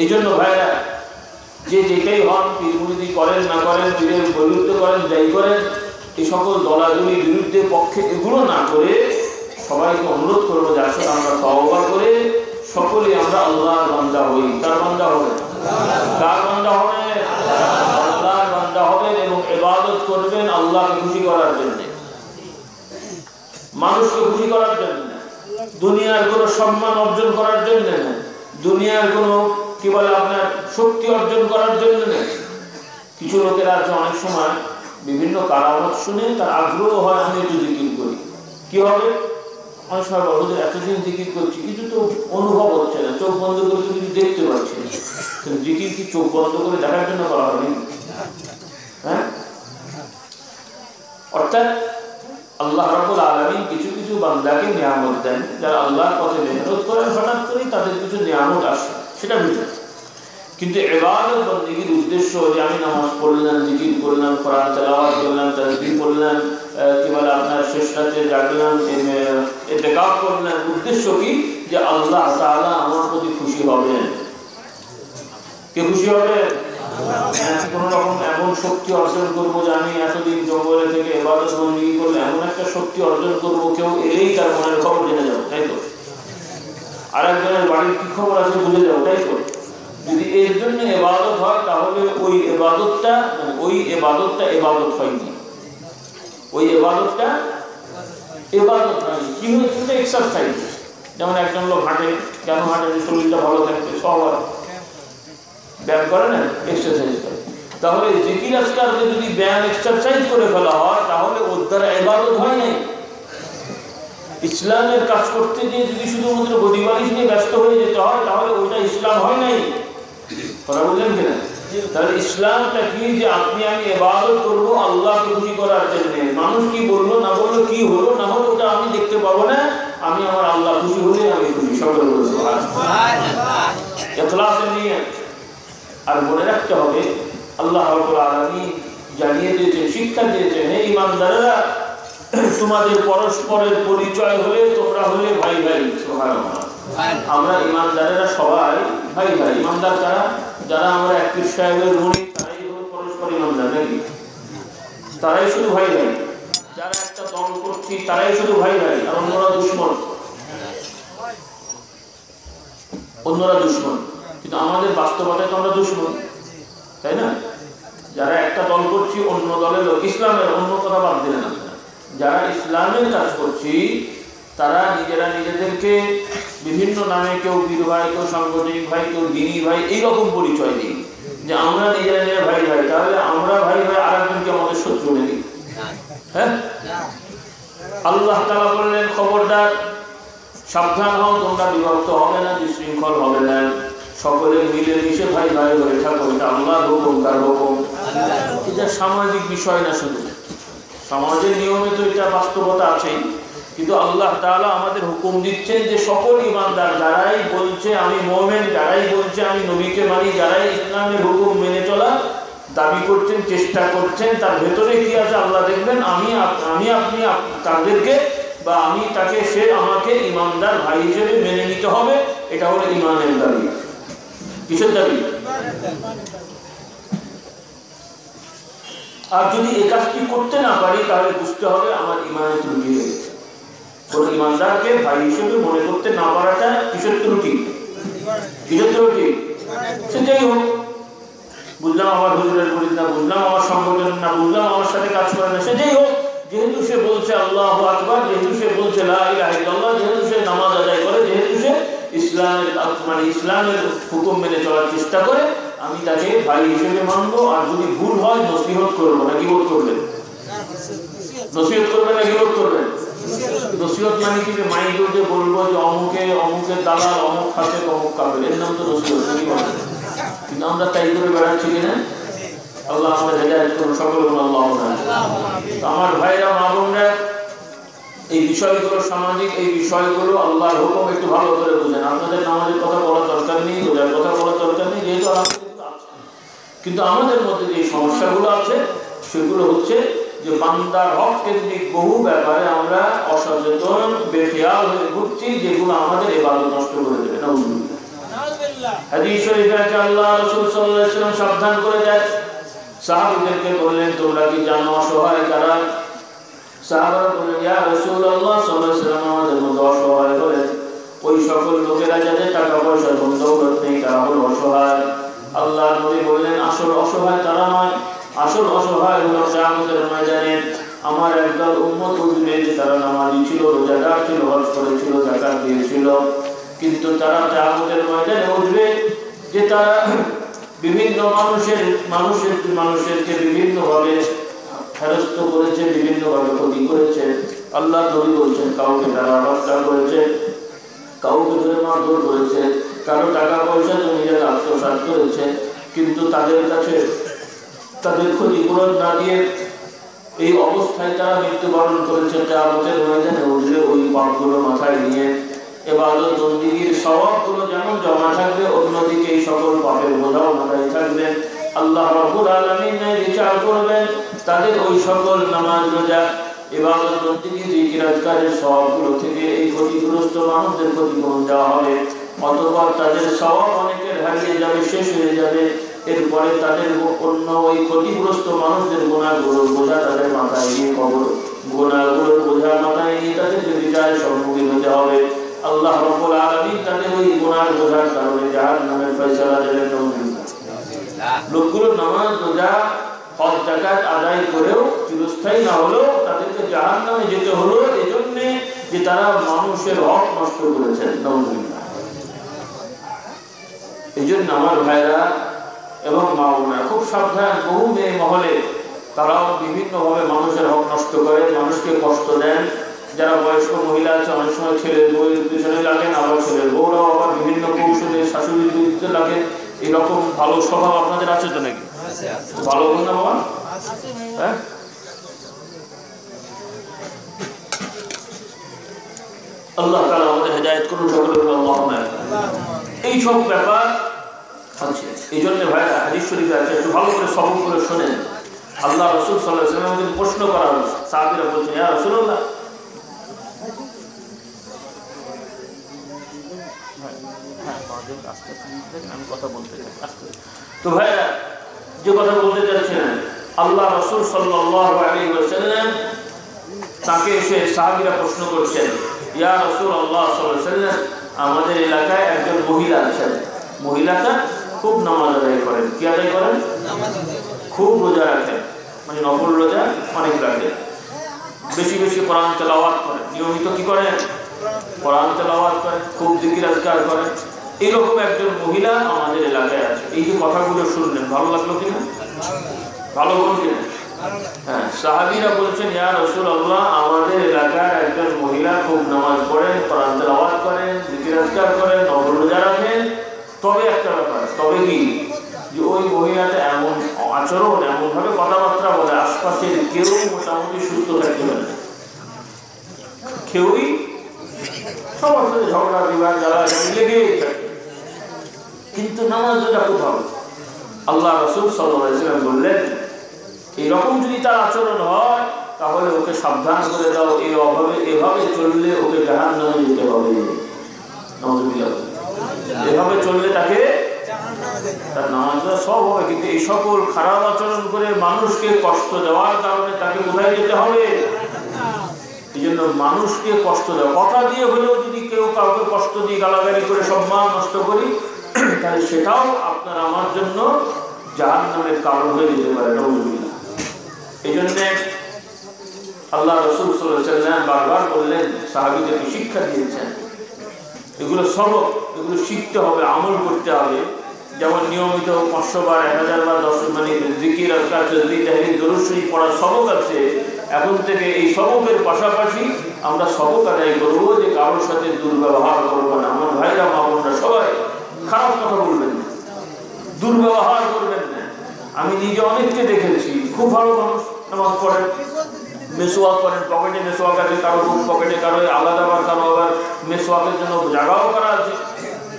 এই জন্য ভাইরা, যে যেটাই হন, পীর মুরিদি করেন না করেন, পীরের বিরুদ্ধে করেন যাই করেন, এই সকল দলাদলির বিরুদ্ধে পক্ষে এগুলো না করে সবাইকে অনুরোধ করবো যে আসলে আমরা তওবা করে সকলে আমরা আল্লাহর বান্দা হই। তার বান্দা হবে, কার বান্দা হবে? আল্লাহর বান্দা হবেন এবং ইবাদত করবেন আল্লাহকে খুশি করার জন্য, মানুষকে খুশি করার জন্য, দুনিয়ার কোনো সম্মান অর্জন করার জন্য না, দুনিয়ার কোনো কি বলে আপনার শক্তি অর্জন করার জন্য না। কিছু লোকেরা আছে অনেক সময় বিভিন্ন কারামত শুনে তার আগ্রহ হয় আমি একটু জিকির করি। কি হবে? অনেক সময় বলো যে এতদিন জিকির করছি কিছু তো অনুভব হচ্ছে না, চোখ বন্ধ করে তো কিছু দেখতে পাচ্ছি না। জিকির কি চোখ বন্ধ করে দেখার জন্য করা হয়নি? হ্যাঁ, অর্থাৎ আল্লাহ রাব্বুল আলামিন কিছু কিছু বান্দাকে নিয়ামত দেন, যারা আল্লাহর পথে মেহনত করে হঠাৎ করে তাদের কিছু নিয়ামত আসে, সেটা ভিতরে। কিন্তু ইবাদত বন্দেগীর উদ্দেশ্য যে আমি নামাজ পড়লাম, জিকির করলাম, কোরআন তেলাওয়াত করলাম, তাসবিহ করলাম, কি বলে আপনার শেষ রাতে জাগলাম, ইতিকাফ করলাম, উদ্দেশ্য কি? যে আল্লাহ তাআলা আমার প্রতি খুশি হবেন। কে খুশি হবে? কোন রকম এমন শক্তি অর্জন করবো যে আমি এতদিন জঙ্গলে থেকে ইবাদত বন্দেগী করলে এমন একটা শক্তি অর্জন করবো, কেউ এলেই তার মনের খবর জেনে যাবো, তাই তো? আর একজনের বাড়ির কি খবর আছে বুঝে যাবো, তাই তো? যদি এর জন্য ইবাদত হয় তাহলে ওই ইবাদতটা ইবাদত হয়নি, ওই ইবাদতটা ইবাদত নয়। কি হচ্ছে? এক্সারসাইজ। যেমন একজন লোক হাঁটে, কেন হাঁটে? শরীরটা ভালো থাকবে, সবার ব্যায়াম করে না, এক্সারসাইজ করে। তাহলে জিকির আজকালকে যদি ব্যায়াম এক্সারসাইজ করে ফেলা হয় তাহলে ওর দ্বারা ইবাদত হয় নাই। ইসলামের কাজ করতে গিয়ে যদি শুধুমাত্র বডি বালিশ নিয়ে ব্যস্ত হয়ে যেতে হয় তাহলে ওইটা ইসলাম হয় নাই। কথা বললেন কিনা? তাহলে ইসলামটা কি? যে আপনি আমি ইবাদত করবো আল্লাহকে খুশি করার জন্য। মানুষ কি বললো না বললো, কি হলো না হলো, ওটা আমি দেখতে পাবো না। আমি আমার আল্লাহ খুশি হলে আমি খুশি। সকল বলবো ইখলাসের নিয়ত। আর মনে রাখতে হবে আল্লাহ রাব্বুল আলামিন জানিয়ে দিয়েছেন, শিক্ষা দিয়েছেন, হে ঈমানদারেরা, তোমাদের পরস্পরের পরিচয় হলে তোমরা হলে ভাই ভাই। সুবহানাল্লাহ। আমরা ঈমানদারেরা সবাই ভাই ভাই। ঈমানদার কারা? যারা আমরা এক পীর সাহেবের মুরিদ, তারাই হলো পরস্পর ঈমানদার, নাকি? তারাই শুধু ভাই ভাই। যারা একটা দল করছি তারাই শুধু ভাই ভাই, আর অন্যরা দুশমন। অন্যরা দুশমন, কিন্তু আমাদের বাস্তবতায় তো আমরা দুশমন, তাই না? যারা একটা দল করছি অন্য দলের লোক, ইসলামের অন্য কথা বাদ দিলেন না, যারা ইসলামের কাজ করছি তারা নিজেরা নিজেদেরকে বিভিন্ন নামে, কেউ বীর ভাই, কেউ সাংগঠনিক ভাই, কেউ দিনী ভাই, এইরকম পরিচয় দিই যে আমরা নিজেরা নিজেরা ভাই ভাই। তাহলে আমরা ভাই ভাই, আর একজনকে আমাদের শত্রু নেই। হ্যাঁ, আল্লাহ তাআলা বললেন খবরদার, সাবধান হও, তোমরা বিভক্ত হবে না, বিশৃঙ্খল হবে না, সকলে মিলে মিশে ভাই ভাই হয়ে থাকো। এটা আল্লাহর হুকুম, কার হুকুম? এটা সামাজিক বিষয় না, শুধু সমাজের নিয়মে তো এটা বাস্তবতা আছেই, কিন্তু আল্লাহ তাআলা আমাদের হুকুম দিচ্ছেন যে সকল ঈমানদার যারাই বলছে আমি মুমিন, যারাই বলছে আমি নবীকে মানি, যারাই ইসলামের হুকুম মেনে চলা দাবি করছেন, চেষ্টা করছেন, তার ভেতরে কি আছে আল্লাহ দেখবেন। আপনি তাদেরকে বা আমি তাকে, সে আমাকে ঈমানদার ভাই হিসেবে মেনে নিতে হবে। এটা হলো ঈমানের দাবি। কিসের দাবি? আর যদি এই কাজটি করতে না পারি তাহলে বুঝতে হবে আমার ঈমানে ত্রুটি হয়েছে। কোন ঈমানদারকে ভাই হিসেবে মনে করতে না পারাটা কিসের ত্রুটি? কিসের ত্রুটি? সেটাই হোক, বুঝলাম আমার হুজুরের মুরিদ না, বুঝলাম আমার সংগঠন না, বুঝলাম আমার সাথে কাজ করে না, সেটাই হোক, যেহেতু সে বলছে আল্লাহু আকবার, যেহেতু সে বলছে লা ইলাহা ইল্লাল্লাহ, যেহেতু সে নামাজ আদায় করে, যেহেতু সে ইসলামের হুকুম মেনে চলার চেষ্টা করে, আমি তাকে ভাই হিসেবে মানবো। আর যদি ভুল হয় নসিহত করবো, না কি বোধ করবেন? নসিহত করবেন না কি বোধ করবেন? নসিহত মানে কি? মাইকে বলবো যে অমুকের দালাল, অমুক খাতে অমুক কাপের, এর নাম তো নসিহত। কিন্তু আমরা তাই করে বেড়াচ্ছি কিনা? আল্লাহ আমাদের হেদায়েত করুন, সকল আল্লাহ। আমার ভাইরা, মা বোনরা, এই বিষয়গুলো সামাজিক, এই বিষয়গুলো আল্লাহর হুকুম একটু ভালো করে বুঝেন। আপনাদের নামাজের কথা বলার দরকার নেই, রোজার কথা বলার দরকার নেই, যেহেতু কিন্তু আমাদের মধ্যে যে সমস্যাগুলো আছে সেগুলো হচ্ছে যে বান্দার হক কেন্দ্রিক বহু ব্যাপারে আমরা অসচেতন, বেখেয়াল হয়ে ঘুরছি, যেগুলো আমাদের ইবাদত নষ্ট করে দেবে। নাউজুবিল্লাহ। হাদিস শরীফে আছে আল্লাহ রাসূল সাল্লাল্লাহু আলাইহি ওয়াসাল্লাম সাবধান করে দেন। সাহাবীদেরকে বললেন, তোমরা কি জানো অসহায় কারা? সাহাবারা বললেন, ইয়া রাসূলুল্লাহ সাল্লাল্লাহু আলাইহি ওয়াসাল্লাম, আমাদের মধ্যে অসহায় হলেন ওই সকল লোকেরা যাদের টাকা পয়সা দৌলত নেই, তারা হলো অসহায়। আল্লাহ নবী বললেন, আসল অসহায় তারা নয়, আসল অসহায় হলো কিয়ামতের ময়দানে আমার একদল উম্মত উঠবে যে তারা নামাজি ছিল, রোজাদার ছিল, হজ করেছিল, যাকাত দিয়েছিল, কিন্তু তারা কিয়ামতের ময়দানে উঠবে যে তারা বিভিন্ন মানুষেরকে বিভিন্নভাবে হেরস্ত করেছে, বিভিন্নভাবে ক্ষতি করেছে। আল্লাহ নবী বলছেন, কাউকে তারা হত্যা করেছে, কাউকে ধরে মারধর করেছে, কারো টাকা পয়সা জমিদার আত্মসাৎ করেছে, কিন্তু তাদের কাছে তাদের ক্ষতিপূরণ না দিয়ে এই অবস্থায় তারা মৃত্যুবরণ করেছে। কিয়ামতের ময়দানে উঠলে ওই পাপগুলো মাথায় নিয়ে ইবাদত বন্দেগীর সওয়াবগুলো যেমন জমা থাকবে, অন্যদিকে এই সকল পাপের বোঝাও মাথায় থাকবে। আল্লাহ রাব্বুল আলামিন বিচার করবেন, তাদের ওই সকল নামাজ, রোজা, ইবাদত বন্দেগী, জিকির আজকারের সওয়াবগুলো থেকে এই ক্ষতিগ্রস্ত মানুষদের ক্ষতিপূরণ দেওয়া হবে। অতঃপর তাদের সওয়াব অনেকের হারিয়ে যাবে, শেষ হয়ে যাবে। এরপরে তাদের অন্য ওই ক্ষতিগ্রস্ত মানুষদের গুনাহগুলোর বোঝা তাদের মাথায় নিয়ে গুনাহগুলোর বোঝা মাথায় নিয়ে তাদেরকে বিচারের সম্মুখীন হতে হবে। আল্লাহ রাব্বুল আলামিন তাদের ওই গুনাহের বোঝার কারণে জাহান্নামের ফয়সালা দেবেন। লোকগুলো নামাজ, রোজা, হজ, যাকাত আদায় করেও চিরস্থায়ী না হলেও তাদেরকে জাহান্নামে যেতে হলো এজন্য যে তারা মানুষের হক নষ্ট করেছেন। এই জন্য আমার ভাইরা এবং মা বোনেরা খুব সাবধান। বহু মেয়ে মহলে তারাও বিভিন্নভাবে মানুষের হক নষ্ট করে, মানুষকে কষ্ট দেন। যারা বয়স্ক মহিলা আছে, অনেক সময় ছেলের বউয়ের পিছনে লাগেন, আবার ছেলের বউরাও আবার বিভিন্ন কৌশলে শাশুড়ির বিরুদ্ধে লাগেন। এরকম ভালো স্বভাব আপনাদের আছে তো নাকি? ভালো বল না বাবা? হ্যাঁ, আল্লাহ তাআলা আমাদের হেদায়েত করুন, সকলের আল্লাহুম্মা এই সব ব্যাপার আছে। এই জন্য ভাইরা, হাদিস শরীফে আছে, একটু ভালো করে সবর করে শোনেন। আল্লাহ রাসূল সাল্লাল্লাহু আলাইহি ওয়াসাল্লামকে প্রশ্ন করা হয়েছে। সাহাবীরা বলছেন, ইয়া রাসূলুল্লাহ, আমি কথা বলতে চাই। তো ভাইরা, যে কথা বলতে চাচ্ছেন, আল্লাহ রাসূল সাল্লাল্লাহু আলাইহি ওয়াসাল্লাম তাকে এসে সাহাবীরা প্রশ্ন করছেন, ইয়া রাসূলুল্লাহ সাল্লাল্লাহু আলাইহি ওয়াসাল্লাম, আমাদের এলাকায় একজন মহিলা আছেন, মহিলাটা খুব নামাজ আদায় করেন। কি আদায় করেন? খুব রোজা রাখেন, মানে নফল রোজা অনেক রাখেন, বেশি বেশি কোরআন তেলাওয়াত করেন, নিয়মিত কি করেন? কোরআন তেলাওয়াত করেন, খুব জিকির আজকার করেন। এইরকম একজন মহিলা আমাদের এলাকায় আছে। এই যে কথাগুলো শুনলেন, ভালো লাগলো কিনা? ভালো বল কিনা? হ্যাঁ, সাহাবীরা বলছেন, ইয়া রাসূলুল্লাহ, আমাদের এলাকার একজন মহিলা খুব নামাজ পড়েন, কোরআন তেলাওয়াত করেন, জিকির আজকার করেন, নফল রোজা রাখেন। তবে একটা ব্যাপার, তবে কি, যে ওই মহিলাটা এমন আচরণ, এমন ভাবে কথাবার্তা বলে, আশপাশের কেউ মোটামুটি সুস্থ থাকতে পারে না। কেউই সবার সাথে ঝগড়া বিবাদ জ্বালা লেগেই থাকে, কিন্তু নামাজ রোজা খুব ভালো। আল্লাহ রাসূল সাল্লাল্লাহু আলাইহি ওয়াসাল্লাম বললেন, এইরকম যদি তার আচরণ হয় তাহলে ওকে সাবধান করে দাও, এভাবে চললে ওকে জাহান্নামে যেতে হবে। এভাবে চললে তাকে, তার নামাজ সব হবে, কিন্তু এই সকল খারাপ আচরণ করে মানুষকে কষ্ট দেওয়ার কারণে তাকে কোথায় যেতে হবে? এই জন্য মানুষকে কষ্ট দেওয়া, কথা দিয়ে হলেও যদি কেউ কাউকে কষ্ট দিয়ে গালাগালি করে সম্মান নষ্ট করি, তাহলে সেটাও আপনার আমার জন্য জাহান্নামের কারণ হয়ে যেতে পারে। নাউযুবিল্লাহ। এই জন্য আল্লাহ রাসূল সাল্লাল্লাহু আলাইহি ওয়াসাল্লাম বারবার বললেন, সাহাবীদেরকে শিক্ষা দিয়েছেন, এগুলো সবক, এগুলো শিখতে হবে, আমল করতে হবে। যেমন নিয়মিত 500 বার 1000 বার 10 মানে জিকির আজকার তাসবিহ তাহলিল দরুদ শরীফ পড়ার সবক আছে। এখন থেকে এই সবকের পাশাপাশি আমরা সবক আদায় করবো যে কারোর সাথে দুর্ব্যবহার করবো না। আমার ভাইরা মা বোনরা সবাই খারাপ কথা বলবেন না, দুর্ব্যবহার করবেন না। আমি নিজে অনেককে দেখেছি, খুব ভালো মানুষ, নামাজ পড়েন, মেসোয়াক করেন, পকেটে মেসোয়াক আছে, কারো পকেটে, কারো আলাদা, আবার কারো আবার মেসোয়াকের জন্য জায়গাও করা আছে,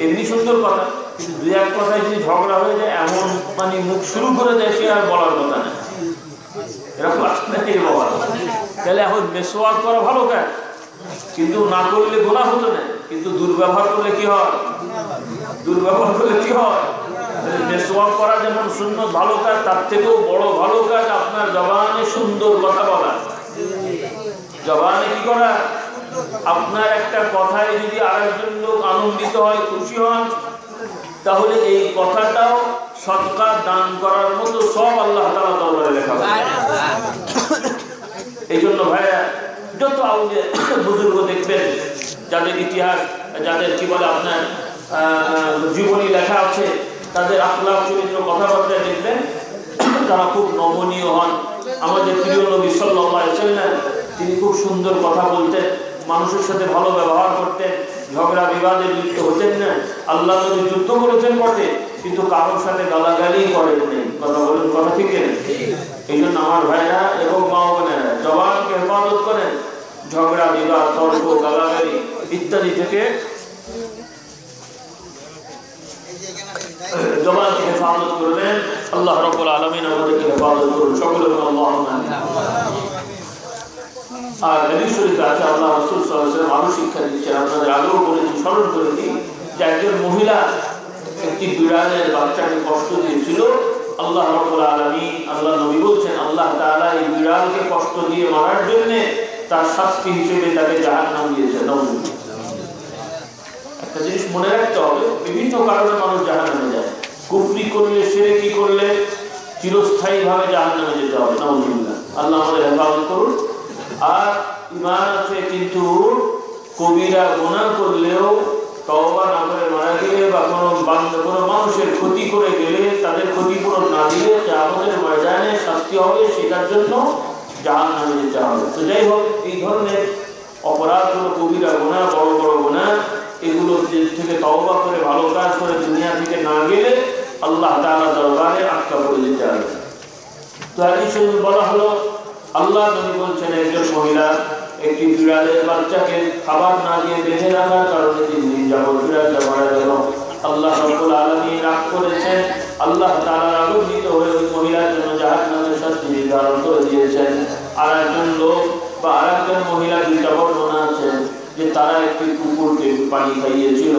এমনি সুন্দর কথা। কিন্তু দু এক কথায় যদি ঝগড়া হয়ে যায়, এমন মানে মুখ শুরু করে দেয়, সে আর বলার কথা না, এরকম আপনাকে বলা। তাহলে এখন মেসোয়াক করা ভালো কাজ, কিন্তু না করলে গোনা হতো না, কিন্তু দুর্ব্যবহার করলে কি হয়? দুর্ব্যবহার করলে কি হয়? মেসওয়াক করা যেমন সুন্নত ভালো কাজ, তার থেকেও বড় ভালো কাজ আপনার জবানে সুন্দর কথা বলা। জবানে কি করা? আপনার একটা কথায় যদি আরেকজন লোক আনন্দিত হয়, খুশি হন, তাহলে এই কথাটাও সদকা দান করার মতো সব আল্লাহ তাআলা দরবারে লেখা হবে। এই জন্য ভাইয়া যত আউলিয়া বুজুর্গ দেখবেন, যাদের ইতিহাস, যাদের কি বলে আপনার জীবনী লেখা আছে, তাদের আখলাক চরিত্র কথাবার্তা দেখবেন, তারা খুব নমনীয় হন। আমাদের প্রিয় নবী সাল্লাল্লাহু আলাইহি ওয়াসাল্লাম, তিনি খুব সুন্দর কথা বলতেন, মানুষের সাথে ভালো ব্যবহার করতেন, ঝগড়া বিবাদে লিপ্ত হতেন না। আল্লাহ নবী যুদ্ধ করেছেন বটে, কিন্তু কারোর সাথে গালাগালি করেন নেই। কথা বলেন, কথা ঠিক না? এই জন্য আমার ভাইরা এবং মা বোনেরা জবানকে হেফাজত করেন, ঝগড়া বিবাদ, তর্ক, গালাগালি ইত্যাদি থেকে জবানকে হেফাজত করবেন। আল্লাহ রাব্বুল আলামিন আমাদেরকে হেফাজত করুন, সকলে আল্লাহুম্মা আমিন। আর হাদিস শরীফে আছে, আল্লাহ রাসূল সাল্লাল্লাহু আলাইহি ওয়াসাল্লাম আরো শিক্ষা দিচ্ছেন, আপনাদের আগেও বলেছি, স্মরণ করে দিই, যে একজন মহিলা একটি বিড়ালের বাচ্চাকে কষ্ট দিয়েছিল। আল্লাহ রাব্বুল আলামিন, আল্লাহ নবী বলছেন, আল্লাহ তাআলা এই বিড়ালকে কষ্ট দিয়ে মারার জন্য তার শাস্তি হিসেবে তাকে জাহান্নাম দিয়েছেন। একটা জিনিস মনে রাখতে হবে, বিভিন্ন কারণে মানুষ জাহান্নামে যায়। কুফরি করলে, শিরকি করলে চিরস্থায়ীভাবে জাহান্নামে যেতে হবে, নাউযুবিল্লাহ। আল্লাহ আমাদের হেফাজত করুন। আর ঈমান আছে, কিন্তু কবিরা গুনাহ করলেও তওবা না করে মারা গেলে বা কোনো মানুষের ক্ষতি করে গেলে, তাদের ক্ষতিপূরণ না দিলে কিয়ামতের ময়দানে শাস্তি হবে, সেটার জন্য জাহান্নামে যেতে হবে। তো যাই হোক, এই ধরনের অপরাধগুলো, কবিরা গুনাহ, বড় বড় গুনাহ, এগুলো থেকে তওবা করে ভালো কাজ করে দুনিয়া থেকে না গেলে আল্লাহ তাআলা দরবারে আটকা পড়ে যেতে হবে। তো হাদিসে বলা হলো, আল্লাহ নবী বলছেন, একজন মহিলা একটি বিড়ালের বাচ্চাকে খাবার না দিয়ে বেঁধে রাখার কারণে 3 দিন যাবত বিড়ালটা মারা গেল। আল্লাহ রাব্বুল আলামিন রাগ করেছেন, আল্লাহ তাআলা রাগান্বিত হয়ে ওই মহিলার জন্য জাহান্নামের শাস্তি নির্ধারণ করে দিয়েছেন। আর একজন লোক বা আরেকজন মহিলা, দুইটা বর্ণনা আছে, যে তারা একটি কুকুরকে পানি খাইয়েছিল।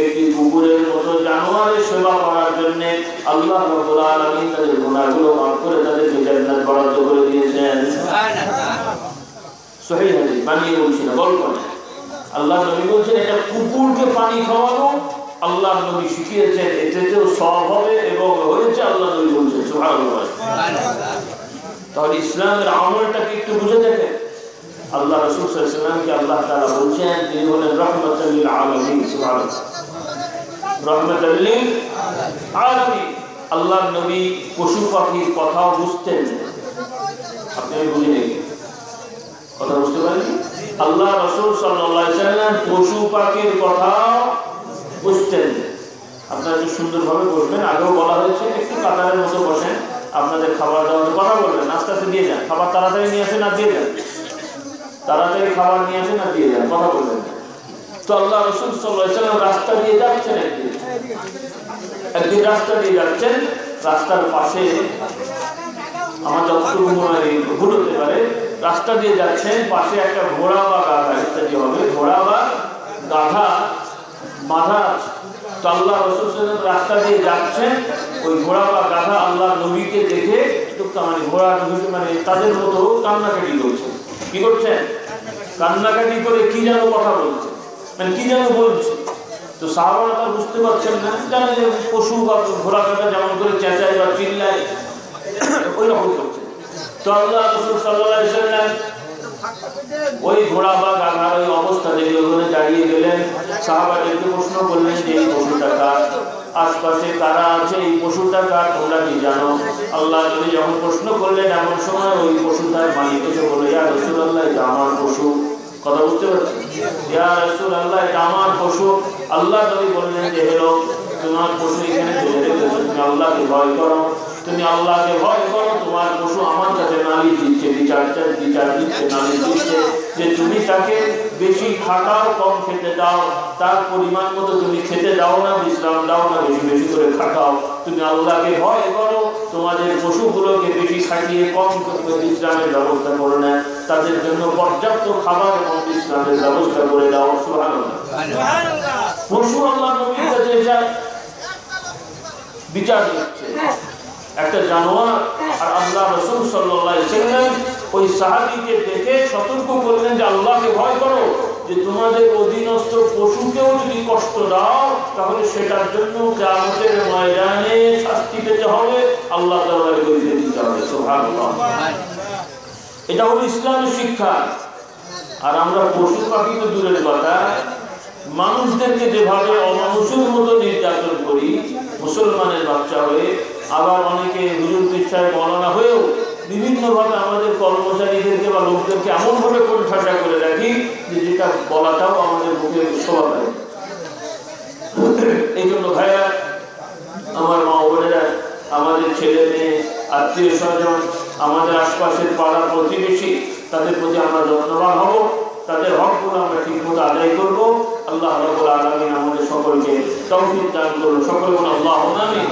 একটি কুকুরের মতো জানোয়ারের সেবা করার জন্য আল্লাহ রাব্বুল আলামিন তাদের গুনাহগুলো মাফ করে তাদেরকে জান্নাত বরাদ্দ করে দিয়েছেন। সুবহানাল্লাহ। সহিহ হাদিস, বানিয়ে বলছি না, গল্প না। আল্লাহ নবী বলছেন, এটা কুকুরকে পানি খাওয়ানো আল্লাহ নবী শিখিয়েছেন, এতেও সওয়াব হবে এবং হয়েছে। আল্লাহ নবী বলছেন, সুবহানাল্লাহ। তাহলে ইসলামের আমলটাকে একটু বুঝে দেখেন। আল্লাহ রাসূল সাল্লাল্লাহু আলাইহি ওয়াসাল্লামকে আল্লাহ তাআলা বলছেন, তিনি হলেন রাহমাতাল লিল আলামিন। সুবহানাল্লাহ, রাহমাতাল লিল আলামিন। আল্লাহ নবী পশু পাখির কথাও বুঝতেন। আপনি বুঝে নেই, কথা বুঝতে পারেন? আল্লাহ রাসূল সাল্লাল্লাহু আলাইহি ওয়াসাল্লাম পশু পাখির কথাও বুঝতেন। আপনারা একটু সুন্দরভাবে বসবেন। আগেও বলা হয়েছে, একটু কাতারের মতো বসেন, আপনাদের খাবার দাবার কথা বলবেন, নাস্তা দিয়ে যান, খাবার তাড়াতাড়ি নিয়ে আসেন আর দিয়ে যান, তাড়াতাড়ি খাবার নিয়ে আসেন আর দিয়ে যান, কথা বলবেন। তো আল্লাহ রাসূল সাল্লাল্লাহু আলাইহি ওয়াসাল্লাম রাস্তা দিয়ে যাচ্ছেন, একদিন রাস্তা দিয়ে যাচ্ছেন, রাস্তার পাশে, আমার যতটুকু মনে হয় ভুল হতে পারে, রাস্তা দিয়ে যাচ্ছেন, পাশে একটা ঘোড়া বা গাধা ইত্যাদি হবে, ঘোড়া বা গাধা বাঁধা আছে। তো আল্লাহ রাসূল সাল্লাল্লাহু আলাইহি ওয়াসাল্লাম রাস্তা দিয়ে যাচ্ছেন, ওই ঘোড়া বা গাধা আল্লাহ নবীকে দেখে মানে ঘোড়া মানে তাদের মতো কান্নাকাটি করছে। কি করছেন? কান্নাকাটি করে কি যেন কথা বলছে, মানে কি যেন বলছে। তো সাহাবারা তা বুঝতে পারছেন না, জানে যে পশু বা ঘোড়া গাধা যেমন করে চেঁচায় বা চিল্লায়, ওই রকম করছে। তো আল্লাহ রাসূল সাল্লাল্লাহু আলাইহি ওয়াসাল্লাম ওই ঘোড়া বা গাধার ওই অবস্থা দেখে ওখানে দাঁড়িয়ে গেলেন, সাহাবাদেরকে প্রশ্ন করলেন যে এই পশুটা কার? আশপাশে কারা আছে, এই পশুটা কার, তোমরা কি জানো? আল্লাহ নবী যখন প্রশ্ন করলেন এমন সময় ওই পশুটার মালিক এসে বলল, ইয়া রাসূলুল্লাহ, এটা আমার পশু। কথা বুঝতে পারছেন? ইয়া রাসূলুল্লাহ, এটা আমার পশু। আল্লাহ নবী বললেন যে হেলো, তোমার পশু এখানে ফেলে রেখেছো, তুমি আল্লাহকে ভয় করো, তুমি আল্লাহকে ভয় করো। তোমার পশু আমার কাছে নালিশ দিচ্ছে, বিচার দিচ্ছে, নালিশ দিচ্ছে যে তুমি তাকে বেশি খাটাও, কম খেতে দাও, তার পরিমাণ মতো তুমি খেতে দাও না, বিশ্রাম দাও না, বেশি বেশি করে খাটাও। তুমি আল্লাহকে ভয় করো, তোমাদের পশুগুলোকে বেশি খাটিয়ে কম বিশ্রামের ব্যবস্থা করে না, তাদের জন্য পর্যাপ্ত খাবার এবং বিশ্রামের ব্যবস্থা করে দাও। সুবহানাল্লাহ। পশু আল্লাহ নবীর কাছে যায় বিচার দিচ্ছে, একটা জানোয়ার। আর আল্লাহ রাসূল সাল্লাল্লাহু আলাইহি ওয়াসাল্লাম ওই সাহাবীকে দেখে সতর্ক করলেন যে আল্লাহকে ভয় করো, যে তোমাদের অধীনস্থ পশুকেও যদি কষ্ট দাও তাহলে সেটার জন্য কিয়ামতের ময়দানে শাস্তি পেতে হবে, আল্লাহ দরবারে গিয়ে দিতে হবে। সুবহানাল্লাহ। এটা হলো ইসলামের শিক্ষা। আর আমরা পশু পাখি তো দূরের কথা, মানুষদেরকে যেভাবে অমানুষের মতো নির্যাতন করি মুসলমানের বাচ্চা হয়ে, আবার অনেকে হুজুর পীর মৌলানা হয়েও বিভিন্নভাবে আমাদের কর্মচারীদেরকে বা লোকদেরকে এমনভাবে কোণঠাসা করে রাখি যে যেটা বলাটাও আমাদের মুখে শোভা পায়। এই জন্য ভাইয়া, আমার মা বোনেরা, আমাদের ছেলে মেয়ে, আত্মীয় স্বজন, আমাদের আশপাশের পাড়া প্রতিবেশী, তাদের প্রতি আমরা যত্নবান হব, তাদের হকগুলো আমরা ঠিকমতো আদায় করবো। আল্লাহ রাব্বুল আলামিন আমাদের সকলকে তৌফিক দান করুন। সকলে বলুন আল্লাহুম্মা আমিন।